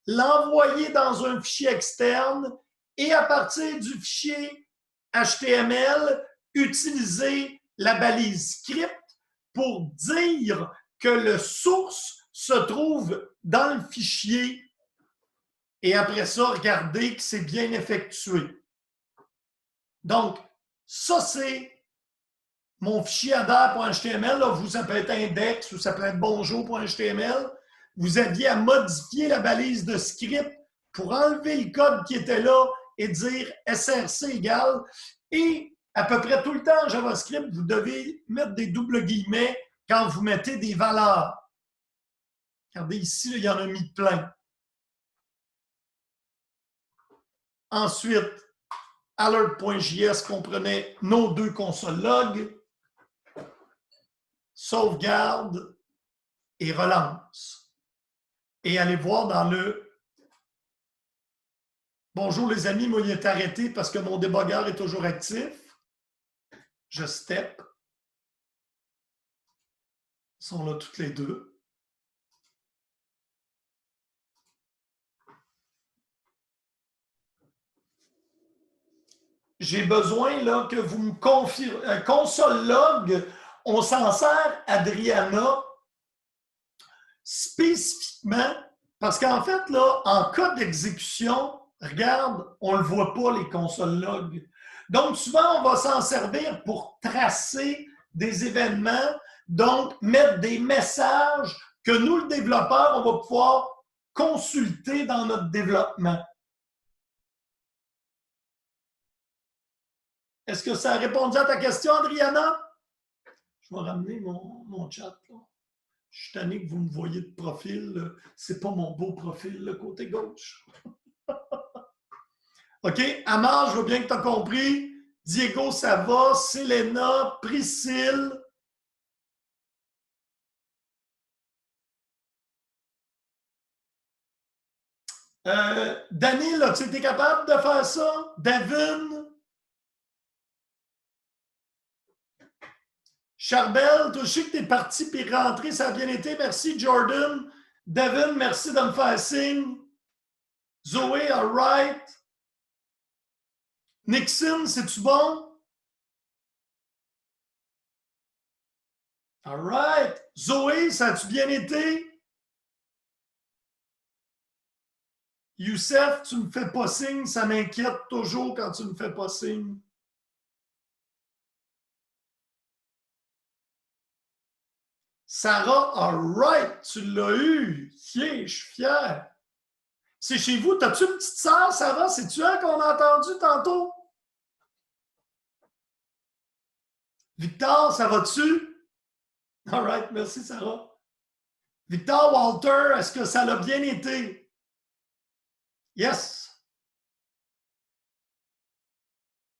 [SPEAKER 1] l'envoyer dans un fichier externe et à partir du fichier HTML, utiliser la balise script pour dire que le source se trouve dans le fichier et après ça, regardez que c'est bien effectué. Donc, ça, c'est mon fichier adder.html. Vous, ça peut être index ou ça peut être bonjour.html. Vous aviez à modifier la balise de script pour enlever le code qui était là et dire src égale. Et à peu près tout le temps en JavaScript, vous devez mettre des doubles guillemets quand vous mettez des valeurs. Regardez ici, là, il y en a mis plein. Ensuite, alert.js comprenait nos 2 consoles log, sauvegarde et relance. Et allez voir dans le bonjour les amis, moi il est arrêté parce que mon débogueur est toujours actif. Je step. Ils sont là toutes les deux. J'ai besoin là, que vous me confirmez. Console log, on s'en sert, Adriana, spécifiquement, parce qu'en fait, là, en cas d'exécution, regarde, on ne le voit pas, les consoles log. Donc, souvent, on va s'en servir pour tracer des événements, donc mettre des messages que nous, le développeur, on va pouvoir consulter dans notre développement. Est-ce que ça a répondu à ta question, Adriana? Je vais ramener mon chat. Là. Je suis tanné que vous me voyez de profil. C'est pas mon beau profil, le côté gauche. OK. Amar, je veux bien que tu as compris. Diego, ça va. Selena, Priscille. Daniel, as-tu été capable de faire ça? Davin? Charbel, je sais que tu es parti puis rentré, ça a bien été. Merci, Jordan. Devin, merci de me faire signe. Zoé, all right. Nixon, c'est-tu bon? All right. Zoé, ça a-tu bien été? Youssef, tu me fais pas signe, ça m'inquiète toujours quand tu me fais pas signe. Sarah, all right, tu l'as eu. Yeah, je suis fier. C'est chez vous. T'as-tu une petite sœur, Sarah? C'est-tu elle qu'on a entendu tantôt? Victor, ça va-tu? All right, merci, Sarah. Victor, Walter, est-ce que ça l'a bien été? Yes.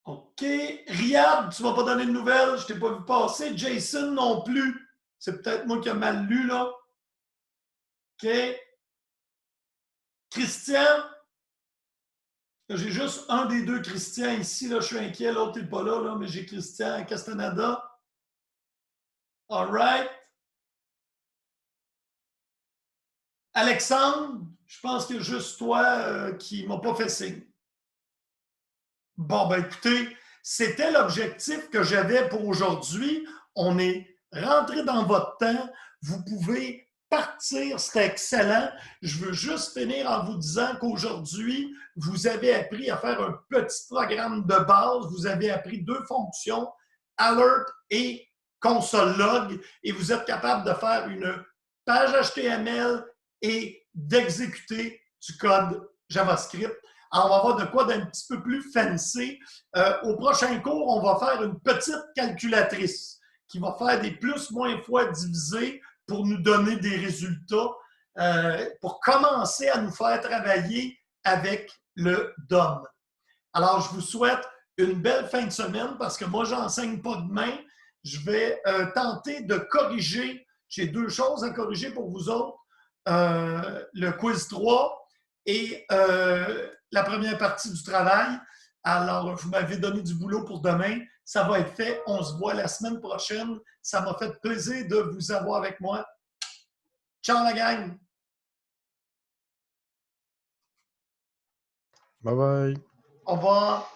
[SPEAKER 1] OK. Riyad, tu ne m'as pas donné de nouvelles. Je ne t'ai pas vu passer. Jason non plus. C'est peut-être moi qui ai mal lu, là. OK. Christian. J'ai juste un des deux Christian ici. Là, je suis inquiet. L'autre n'est pas là, mais j'ai Christian Castaneda. All right. Alexandre, je pense que juste toi qui ne m'as pas fait signe. Bon, ben écoutez, c'était l'objectif que j'avais pour aujourd'hui. On est rentré dans votre temps. Vous pouvez partir, c'était excellent. Je veux juste finir en vous disant qu'aujourd'hui, vous avez appris à faire un petit programme de base. Vous avez appris 2 fonctions, alert et console log, et vous êtes capable de faire une page HTML et d'exécuter du code JavaScript. Alors, on va avoir de quoi d'un petit peu plus fancy. Au prochain cours, on va faire une petite calculatrice qui va faire des plus, moins fois divisés pour nous donner des résultats, pour commencer à nous faire travailler avec le DOM. Alors, je vous souhaite une belle fin de semaine parce que moi, je n'enseigne pas demain. Je vais tenter de corriger. J'ai 2 choses à corriger pour vous autres. Le quiz 3 et la première partie du travail. Alors, vous m'avez donné du boulot pour demain. Ça va être fait. On se voit la semaine prochaine. Ça m'a fait plaisir de vous avoir avec moi. Ciao la gang!
[SPEAKER 2] Bye bye.
[SPEAKER 1] Au revoir!